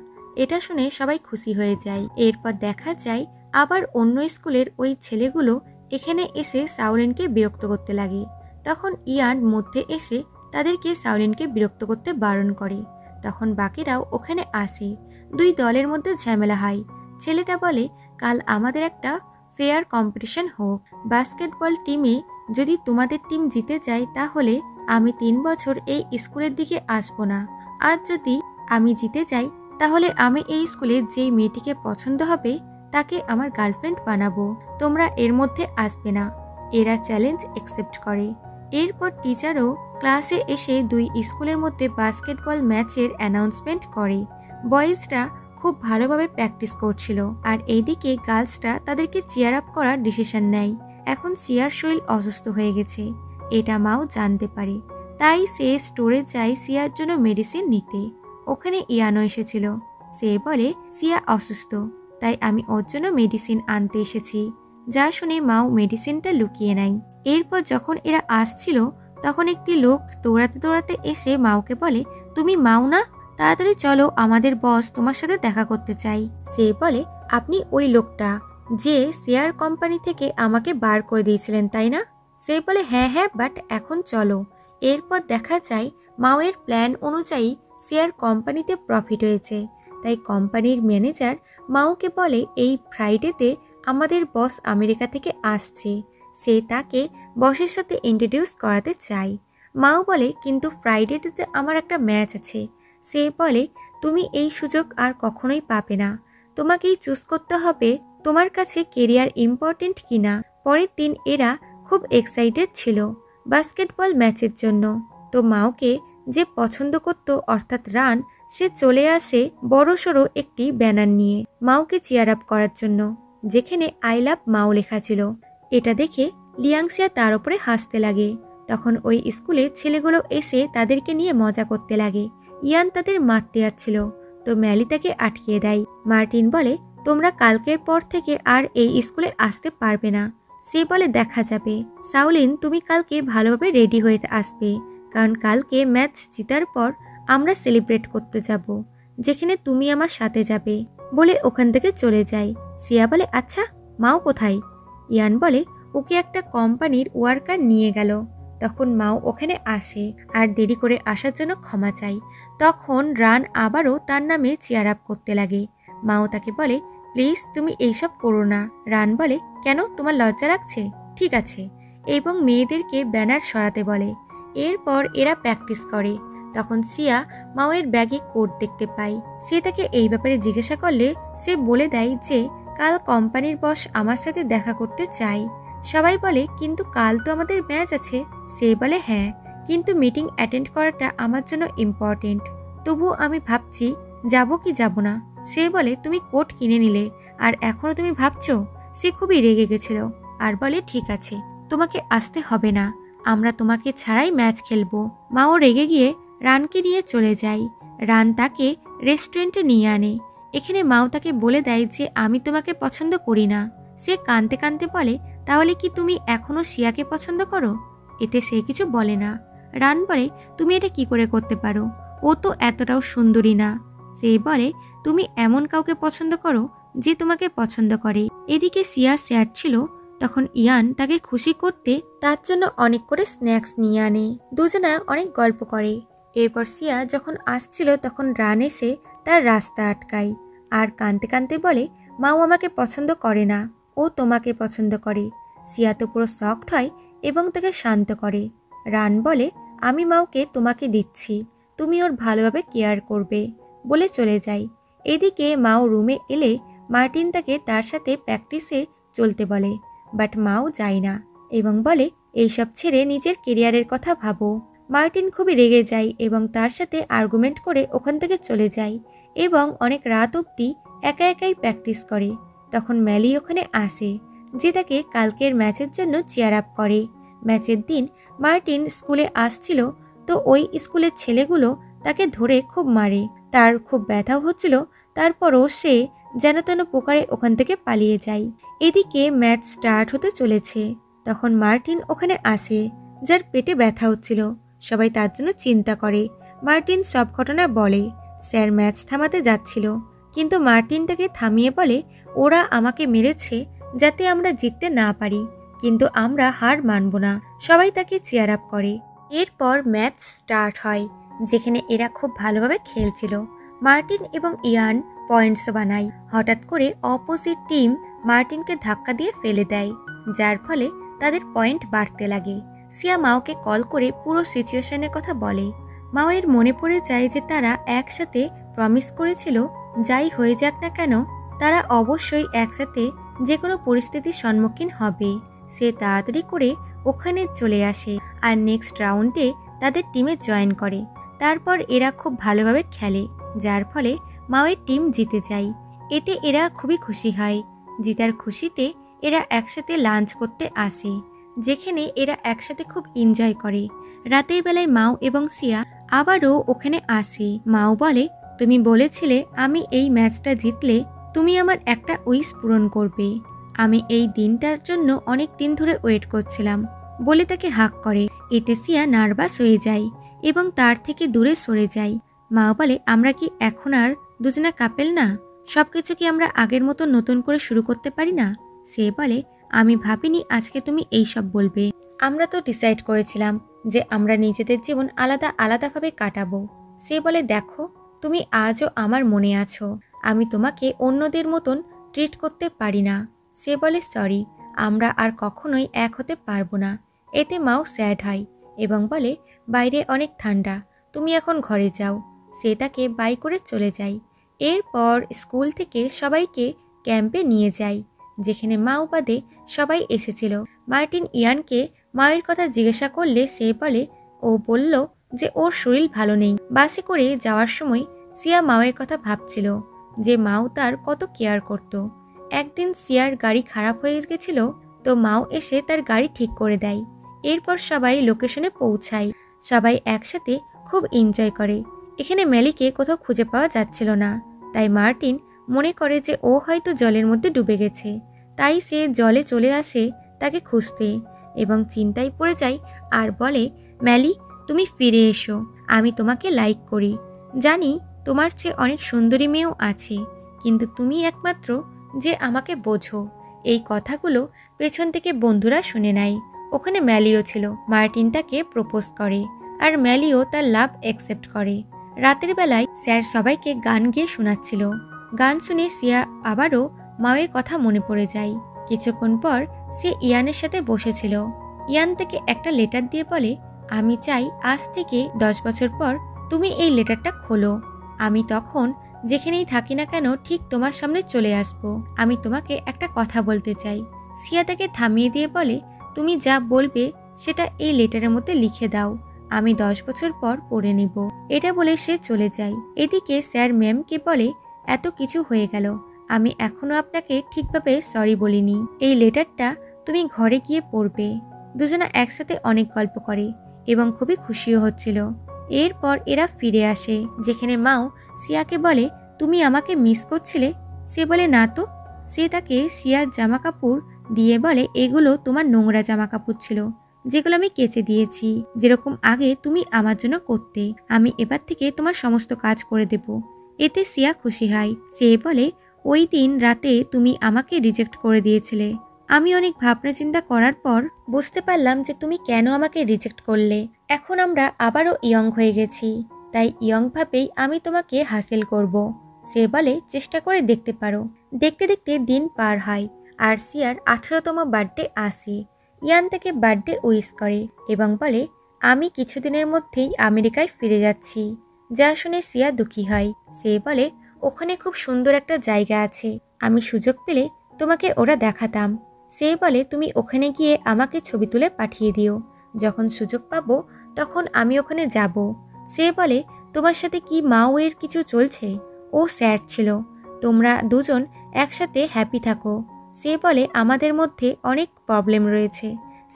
এটা শুনে সবাই খুশি হয়ে যায়। এরপর দেখা যায় আবার অন্য স্কুলের ওই ছেলেগুলো এখানে এসে সাউলিনকে বিরক্ত করতে লাগে। তখন ইয়ান মধ্যে এসে তাদেরকে সাউলিনকে বিরক্ত করতে বারণ করে। তখন বাকিরাও ওখানে আসে। 2 দলের মধ্যে ঝামেলা হয়। ছেলেটা বলে কাল আমাদের একটা ফেয়ার কম্পিটিশন হোক। বাস্কেটবল টিমে যদি তোমাদের টিম জিতে যায় তাহলে আমি 3 বছর এই স্কুলের দিকে আসবো না, আর যদি আমি জিতে যাই তাহলে আমি এই স্কুলে যেই মেয়েটিকে পছন্দ হবে তাকে আমার গার্লফ্রেন্ড বানাবো। তোমরা এর মধ্যে আসবে না। এরা চ্যালেঞ্জ অ্যাকসেপ্ট করে। এরপর টিচারও ক্লাসে এসে 2 স্কুলের মধ্যে বাস্কেটবল ম্যাচের অ্যানাউন্সমেন্ট করে। বয়েজরা খুব ভালোভাবে প্র্যাকটিস করছিল, আর এইদিকে গার্লসরা তাদেরকে চিয়ার আপ করার ডিসিশন নেয়। এখন সিয়ার শরীর অসুস্থ হয়ে গেছে, এটা মাও জানতে পারে, তাই সে স্টোরে যায় সিয়ার জন্য মেডিসিন নিতে। ওখানে ইয়ানো এসেছিল। সে বলে সিয়া অসুস্থ, তাই আমি ওর জন্য মেডিসিন আনতে এসেছি। যা শুনে মাও মেডিসিনটা লুকিয়ে নেয়। এরপর যখন এরা আসছিল তখন একটি লোক দৌড়াতে দৌড়াতে এসে মাওকে বলে তুমি মাও না, তাড়াতাড়ি চলো, আমাদের বস তোমার সাথে দেখা করতে চাই। সে বলে আপনি ওই লোকটা যে শেয়ার কোম্পানি থেকে আমাকে বার করে দিয়েছিলেন তাই না? সে বলে হ্যাঁ হ্যাঁ, বাট এখন চলো। এরপর দেখা যায় মাওয়ের প্ল্যান অনুযায়ী শেয়ার কোম্পানিতে প্রফিট হয়েছে, তাই কোম্পানির ম্যানেজার মাওকে বলে এই ফ্রাইডেতে আমাদের বস আমেরিকা থেকে আসছে, সে তাকে বসের সাথে ইন্ট্রোডিউস করাতে চায়। মাও বলে কিন্তু ফ্রাইডেতে আমার একটা ম্যাচ আছে। সে বলে তুমি এই সুযোগ আর কখনোই পাবে না, তোমাকেই চুজ করতে হবে তোমার কাছে কেরিয়ার ইম্পর্টেন্ট কিনা। পরের দিন এরা খুব এক্সাইটেড ছিল বাস্কেটবল ম্যাচের জন্য। তো মাওকে যে পছন্দ করত অর্থাৎ রান, সে চলে আসে বড়সড় একটি ব্যানার নিয়ে মাওকে চিয়ার আপ করার জন্য, যেখানে আই লাভ মাও লেখা ছিল। এটা দেখে লিয়াংসিয়া তার উপরে হাসতে লাগে। তখন ওই স্কুলে ছেলেগুলো এসে তাদেরকে নিয়ে মজা করতে লাগে। ইয়ান তাদের মারতে যাচ্ছিল, তো ম্যালি তাকে আটকিয়ে দেয়। মার্টিন বলে তোমরা কালকের পর থেকে আর এই স্কুলে আসতে পারবে না। সে বলে দেখা যাবে। সাউলিন তুমি কালকে ভালোভাবে রেডি হয়ে আসবে, কারণ কালকে ম্যাচ জিতার পর আমরা সেলিব্রেট করতে যাব, যেখানে তুমি আমার সাথে যাবে, বলে ওখান থেকে চলে যায়। সিয়া বলে আচ্ছা মাও কোথায়? ইয়ান বলে ওকে একটা কোম্পানির ওয়ার্কার নিয়ে গেল। তখন মাও ওখানে আসে আর দেরি করে আসার জন্য ক্ষমা চাই। তখন রান আবারও তার নামে চিয়ার আপ করতে লাগে। মাও তাকে বলে প্লিজ তুমি এইসব করো না। রান বলে কেন, তোমার লজ্জা লাগছে? ঠিক আছে, এবং মেয়েদেরকে ব্যানার সরাতে বলে। এরপর এরা প্র্যাকটিস করে। তখন সিয়া মাওয়ের ব্যাগে কোট দেখতে পায়। সে তাকে এই ব্যাপারে জিজ্ঞাসা করলে সে বলে দেয় যে কাল কোম্পানির বস আমার সাথে দেখা করতে চাই। সবাই বলে কিন্তু কাল তো আমাদের ম্যাচ আছে। সে বলে হ্যাঁ, কিন্তু মিটিং অ্যাটেন্ড করাটা আমার জন্য ইম্পর্টেন্ট, তবুও আমি ভাবছি যাব কি যাব না। সে বলে তুমি কোট কিনে নিলে আর এখনো তুমি ভাবছো? সে খুবই রেগে গেছিল আর বলে ঠিক আছে, তোমাকে আসতে হবে না, আমরা তোমাকে ছাড়াই ম্যাচ খেলবো। মাও রেগে গিয়ে রানকে নিয়ে চলে যায়। রান তাকে রেস্টুরেন্টে নিয়ে আনে। এখানে মাও তাকে বলে দেয় যে আমি তোমাকে পছন্দ করি না। সে কাঁদতে কাঁদতে বলে তাহলে কি তুমি এখনো শিয়াকে পছন্দ করো? এতে সে কিছু বলে না। রান বলে তুমি এটা কি করে করতে পারো, ও তো এতটাও সুন্দরী না। সে বলে তুমি এমন কাউকে পছন্দ করো যে তোমাকে পছন্দ করে। এদিকে সিয়া স্যাড ছিল, তখন ইয়ান তাকে খুশি করতে তার জন্য অনেক করে স্ন্যাক্স নিয়ে আনে। দুজনা অনেক গল্প করে। এরপর সিয়া যখন আসছিল তখন রান এসে তার রাস্তা আটকায় আর কাঁদতে কাঁদতে বলে মাও আমাকে পছন্দ করে না, ও তোমাকে পছন্দ করে। সিয়া তো পুরো শকড হয় এবং তাকে শান্ত করে। রান বলে আমি মাওকে তোমাকে দিচ্ছি, তুমি ওর ভালোভাবে কেয়ার করবে বলে চলে যায়। এদিকে মাও রুমে এলে মার্টিন তাকে তার সাথে প্র্যাকটিসে চলতে বলে, বাট মাও যায় না এবং বলে এইসব ছেড়ে নিজের কেরিয়ারের কথা ভাবো। মার্টিন খুবই রেগে যায় এবং তার সাথে আর্গুমেন্ট করে ওখান থেকে চলে যায় এবং অনেক রাত অবধি একা একাই প্র্যাকটিস করে। তখন ম্যালি ওখানে আসে, যে তাকে কালকের ম্যাচের জন্য চেয়ার আপ করে। ম্যাচের দিন মার্টিন স্কুলে আসছিল, তো ওই স্কুলের ছেলেগুলো তাকে ধরে খুব মারে। তার খুব ব্যথাও হচ্ছিল, তারপরও সে যেন তেন প্রকারে ওখান থেকে পালিয়ে যায়। এদিকে ম্যাচ স্টার্ট হতে চলেছে। তখন মার্টিন ওখানে আসে, যার পেটে ব্যথা হচ্ছিল। সবাই তার জন্য চিন্তা করে। মার্টিন সব ঘটনা বলে। স্যার ম্যাচ থামাতে যাচ্ছিল, কিন্তু মার্টিন তাকে থামিয়ে বলে ওরা আমাকে মেরেছে যাতে আমরা জিততে না পারি, কিন্তু আমরা হার মানব না। সবাই তাকে চেয়ার আপ করে। এরপর ম্যাচ স্টার্ট হয়, যেখানে এরা খুব ভালোভাবে খেলছিল। মার্টিন এবং ইয়ান পয়েন্টস বানায়। হঠাৎ করে অপোজিট টিম মার্টিনকে ধাক্কা দিয়ে ফেলে দেয়, যার ফলে তাদের পয়েন্ট বাড়তে লাগে। সিয়া মাওকে কল করে পুরো সিচুয়েশনের কথা বলে। মাওয়ের মনে পড়ে যায় যে তারা একসাথে প্রমিস করেছিল যাই হয়ে যাক না কেন তারা অবশ্যই একসাথে যে কোনো পরিস্থিতির সম্মুখীন হবে। সে তাড়াতাড়ি করে ওখানে চলে আসে আর নেক্সট রাউন্ডে তাদের টিমে জয়েন করে। তারপর এরা খুব ভালোভাবে খেলে, যার ফলে মাওয়ের টিম জিতে যায়। এতে এরা খুবই খুশি হয়। জিতার খুশিতে এরা একসাথে লাঞ্চ করতে আসে, যেখানে এরা একসাথে খুব এনজয় করে। রাতের বেলায় মাও এবং সিয়া আবারও ওখানে আসে। মাও বলে তুমি বলেছিলে আমি এই ম্যাচটা জিতলে তুমি আমার একটা উইশ পূরণ করবে। আমি এই দিনটার জন্য অনেক দিন ধরে ওয়েট করছিলাম বলে তাকে হাক করে। এতে সিয়া নার্ভাস হয়ে যায় এবং তার থেকে দূরে সরে যায়। মা বলে আমরা কি এখন আর দুজনা কাপেল না? সবকিছু কি আমরা আগের মতো নতুন করে শুরু করতে পারি না? সে বলে আমি ভাবিনি আজকে তুমি এইসব বলবে। আমরা তো ডিসাইড করেছিলাম যে আমরা নিজেদের জীবন আলাদা আলাদাভাবে কাটাবো। সে বলে দেখো, তুমি আজও আমার মনে আছো। আমি তোমাকে অন্যদের মতন ট্রিট করতে পারি না। সে বলে সরি, আমরা আর কখনোই এক হতে পারবো না। এতে মাও স্যাড হয় এবং বলে বাইরে অনেক ঠান্ডা, তুমি এখন ঘরে যাও। সে তাকে বাই করে চলে যায়। এরপর স্কুল থেকে সবাইকে ক্যাম্পে নিয়ে যায়, যেখানে মাও বাদে সবাই এসেছিল। মার্টিন ইয়ানকে মায়ের কথা জিজ্ঞাসা করলে সে বলে ও বলল যে ওর শরীর ভালো নেই। বাসে করে যাওয়ার সময় সিয়া মায়ের কথা ভাবছিল যে মাও তার কত কেয়ার করত। একদিন সিয়ার গাড়ি খারাপ হয়ে গেছিল, তো মাও এসে তার গাড়ি ঠিক করে দেয়। এরপর সবাই লোকেশনে পৌঁছায়। সবাই একসাথে খুব এনজয় করে। এখানে ম্যালিকে কোথাও খুঁজে পাওয়া যাচ্ছিল না, তাই মার্টিন মনে করে যে ও হয়তো জলের মধ্যে ডুবে গেছে। তাই সে জলে চলে আসে তাকে খুঁজতে এবং চিন্তায় পড়ে যায় আর বলে ম্যালি, তুমি ফিরে এসো। আমি তোমাকে লাইক করি। জানি তোমার চেয়ে অনেক সুন্দরী মেয়েও আছে, কিন্তু তুমি একমাত্র যে আমাকে বোঝো। এই কথাগুলো পেছন থেকে বন্ধুরা শুনে নেয়। ওখানে ম্যালিও ছিল। মার্টিন তাকে প্রপোজ করে আর ম্যালিও তার লাভ অ্যাকসেপ্ট করে। রাতের বেলায় স্যার সবাইকে গান গিয়ে শোনাচ্ছিল। গান শুনে সিয়া আবারও মায়ের কথা মনে পড়ে যায়। কিছুক্ষণ পর সে ইয়ানের সাথে বসেছিল। ইয়ান তাকে একটা লেটার দিয়ে বলে আমি চাই আজ থেকে 10 বছর পর তুমি এই লেটারটা খোলো। আমি তখন যেখানেই থাকি না কেন ঠিক তোমার সামনে চলে আসবো। আমি তোমাকে একটা কথা বলতে চাই। সিয়া তাকে থামিয়ে দিয়ে বলে তুমি যা বলবে সেটা এই লেটারের মধ্যে লিখে দাও, আমি 10 বছর পর পড়ে নিব। এটা বলে সে চলে যায়। এদিকে স্যার ম্যামকে বলে এত কিছু হয়ে গেল, আমি এখনো আপনাকে ঠিকভাবে সরি বলিনি। এই লেটারটা তুমি ঘরে গিয়ে পড়বে। দুজনা একসাথে অনেক গল্প করে এবং খুবই খুশিও হচ্ছিল। এরপর এরা ফিরে আসে, যেখানে মাও সিয়াকে বলে, তুমি আমাকে মিস করছিলে? সে বলে, না তো। সে তাকে সিয়ার জামা কাপড় দিয়ে বলে, এগুলো তোমার নোংরা জামা কাপড় ছিল, যেগুলো আমি কেচে দিয়েছি, যেরকম আগে তুমি আমার জন্য করতে। আমি এবার থেকে তোমার সমস্ত কাজ করে দেব। এতে সিয়া খুশি হয়। সে বলে, ওই দিন রাতে তুমি আমাকে রিজেক্ট করে দিয়েছিলে। আমি অনেক ভাবনা চিন্তা করার পর বুঝতে পারলাম যে তুমি কেন আমাকে রিজেক্ট করলে। এখন আমরা আবারও ইয়ং হয়ে গেছি, তাই ইয়ং ভাবেই আমি তোমাকে হাসিল করব। সে বলে, চেষ্টা করে দেখতে পারো। দেখতে দেখতে দিন পার হয় আর সিয়ার 18তম বার্থডে আসে। ইয়ান তাকে বার্থডে উইশ করে এবং বলে, আমি কিছুদিনের মধ্যেই আমেরিকায় ফিরে যাচ্ছি। যা শুনে সিয়া দুঃখী হয়। সে বলে, ওখানে খুব সুন্দর একটা জায়গা আছে, আমি সুযোগ পেলে তোমাকে ওরা দেখাতাম। সে বলে, তুমি ওখানে গিয়ে আমাকে ছবি তুলে পাঠিয়ে দিও। যখন সুযোগ পাবো তখন আমি ওখানে যাব। সে বলে, তোমার সাথে কি মাওয়ের কিছু চলছে? ও স্যাড ছিল। তোমরা দুজন একসাথে হ্যাপি থাকো। সে বলে, আমাদের মধ্যে অনেক প্রবলেম রয়েছে।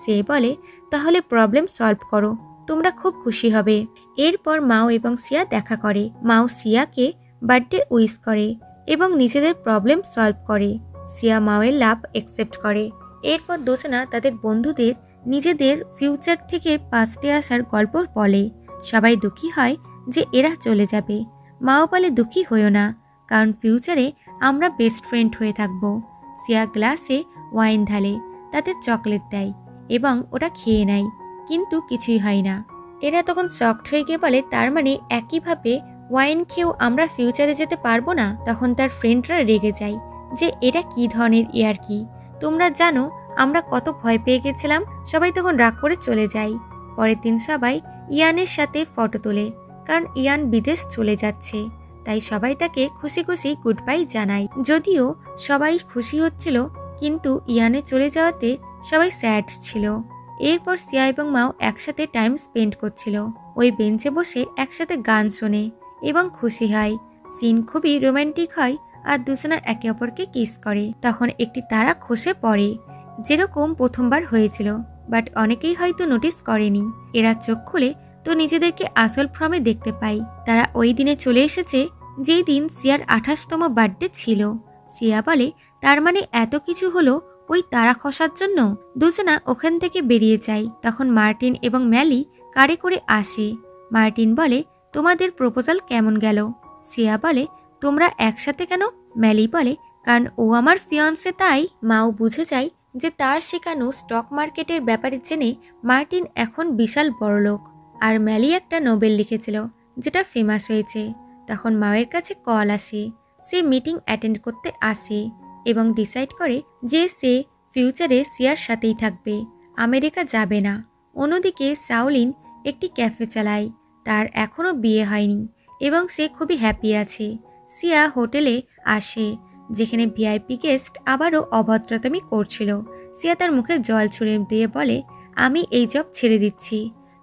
সে বলে, তাহলে প্রবলেম সলভ করো, তোমরা খুব খুশি হবে। এরপর মাও এবং সিয়া দেখা করে। মাও সিয়াকে বার্থডে উইশ করে এবং নিজেদের প্রবলেম সলভ করে। সিয়া মাওয়ের লাভ অ্যাকসেপ্ট করে। এরপর দুজনা তাদের বন্ধুদের নিজেদের ফিউচার থেকে পাস্টে আসার গল্প বলে। সবাই দুঃখী হয় যে এরা চলে যাবে। মাও বলে, দুঃখী হইও না, কারণ ফিউচারে আমরা বেস্ট ফ্রেন্ড হয়ে থাকব। সিয়া গ্লাসে ওয়াইন ঢালে, তাতে চকলেট দেয় এবং ওটা খেয়ে নেয়, কিন্তু কিছুই হয় না। এরা তখন শকড হয়ে গিয়ে বলে, তার মানে একইভাবে ওয়াইন খেয়েও আমরা ফিউচারে যেতে পারবো না? তখন তার ফ্রেন্ডরা রেগে যায় যে এটা কি ধরনের ইয়ার্কি, তোমরা জানো আমরা কত ভয় পেয়ে গেছিলাম। সবাই তখন রাগ করে চলে যায়। পরের দিন সবাই ইয়ানের সাথে ফটো তোলে, কারণ ইয়ান বিদেশ চলে যাচ্ছে, তাই সবাই তাকে খুশি খুশি গুড বাই জানায়। যদিও সবাই খুশি হচ্ছিল, কিন্তু ইয়ানে চলে যাওয়াতে সবাই স্যাড ছিল। এরপর সিয়া এবং মাও একসাথে টাইম স্পেন্ড করছিল। ওই বেঞ্চে বসে একসাথে গান শোনে এবং খুশি হয়। সিন খুবই রোমান্টিক হয় আর দুজনা একে অপরকে কিস করে। তখন একটি তারা খসে পড়ে, যেরকম প্রথমবার হয়েছিল, বাট অনেকেই হয়তো নোটিস করেনি। এরা চোখ খুলে তো নিজেদেরকে আসল ফর্মে দেখতে পায়। তারা ওই দিনে চলে এসেছে যেই দিন সিয়ার 28তম বার্থডে ছিল। সিয়া বলে, তার মানে এত কিছু হলো ওই তারা খসার জন্য? দুজনা ওখান থেকে বেরিয়ে যায়। তখন মার্টিন এবং ম্যালি কারে করে আসে। মার্টিন বলে, তোমাদের প্রপোজাল কেমন গেল? সিয়া বলে, তোমরা একসাথে কেন? ম্যালি বলে, কারণ ও আমার ফিয়ান্সে, তাই। মাও বুঝে যায় যে তার শেখানো স্টক মার্কেটের ব্যাপারে জেনে মার্টিন এখন বিশাল বড়লোক, আর ম্যালি একটা নোবেল লিখেছিল যেটা ফেমাস হয়েছে। তখন মায়ের কাছে কল আসে। সে মিটিং অ্যাটেন্ড করতে আসে এবং ডিসাইড করে যে সে ফিউচারে সিয়ার সাথেই থাকবে, আমেরিকা যাবে না। অন্যদিকে সাউলিন একটি ক্যাফে চালায়। তার এখনও বিয়ে হয়নি এবং সে খুবই হ্যাপি আছে। সিয়া হোটেলে আসে, যেখানে ভিআইপি গেস্ট আবারও অভদ্রতামি করছিল। সিয়া তার মুখে জল ছুঁড়ে দিয়ে বলে, আমি এই জব ছেড়ে দিচ্ছি।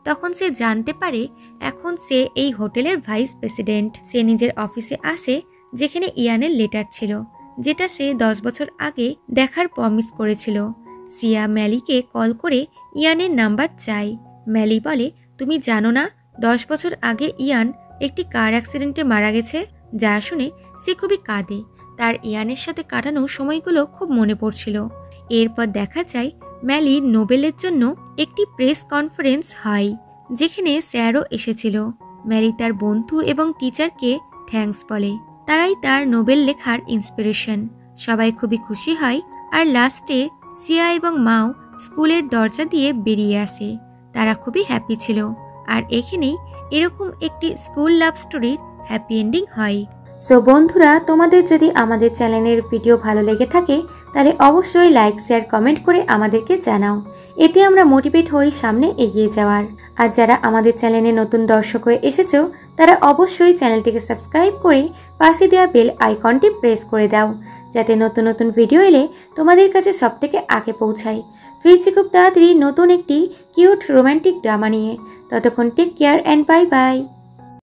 তখন সে জানতে পারে এখন সে এই হোটেলের ভাইস প্রেসিডেন্ট। সে নিজের অফিসে আসে, যেখানে ইয়ানের লেটার ছিল, যেটা সে 10 বছর আগে দেখার প্রমিস করেছিল। সিয়া ম্যালিকে কল করে ইয়ানের নাম্বার চায়। ম্যালি বলে, তুমি জানো না 10 বছর আগে ইয়ান একটি কার অ্যাক্সিডেন্টে মারা গেছে? যা শুনে সে খুবই কাঁদে। তার ইয়ানের সাথে কাটানো সময়গুলো খুব মনে পড়ছিল। এরপর দেখা যায় ম্যালির নোবেলের জন্য একটি প্রেস কনফারেন্স হয়, যেখানে স্যারও এসেছিল। ম্যালি তার বন্ধু এবং টিচারকে থ্যাঙ্কস বলে, তারাই তার নোবেল লেখার ইন্সপিরেশন। সবাই খুবই খুশি হয় আর লাস্টে সিয়া এবং মাও স্কুলের দরজা দিয়ে বেরিয়ে আসে। তারা খুবই হ্যাপি ছিল। আর এখানেই এরকম একটি স্কুল লাভ স্টোরির হ্যাপি এন্ডিং হয়। সো বন্ধুরা, তোমাদের যদি আমাদের চ্যানেলের ভিডিও ভালো লেগে থাকে তাহলে অবশ্যই লাইক, শেয়ার, কমেন্ট করে আমাদেরকে জানাও। এতে আমরা মোটিভেট হই সামনে এগিয়ে যাওয়ার। আর যারা আমাদের চ্যানেলে নতুন দর্শক হয়ে এসেছো তারা অবশ্যই চ্যানেলটিকে সাবস্ক্রাইব করে পাশে দেওয়া বেল আইকনটি প্রেস করে দাও, যাতে নতুন নতুন ভিডিও এলে তোমাদের কাছে সবথেকে আগে পৌঁছায়। ফিরছি খুব তাড়াতাড়ি নতুন একটি কিউট রোমান্টিক ড্রামা নিয়ে। ততক্ষণ take care and bye by.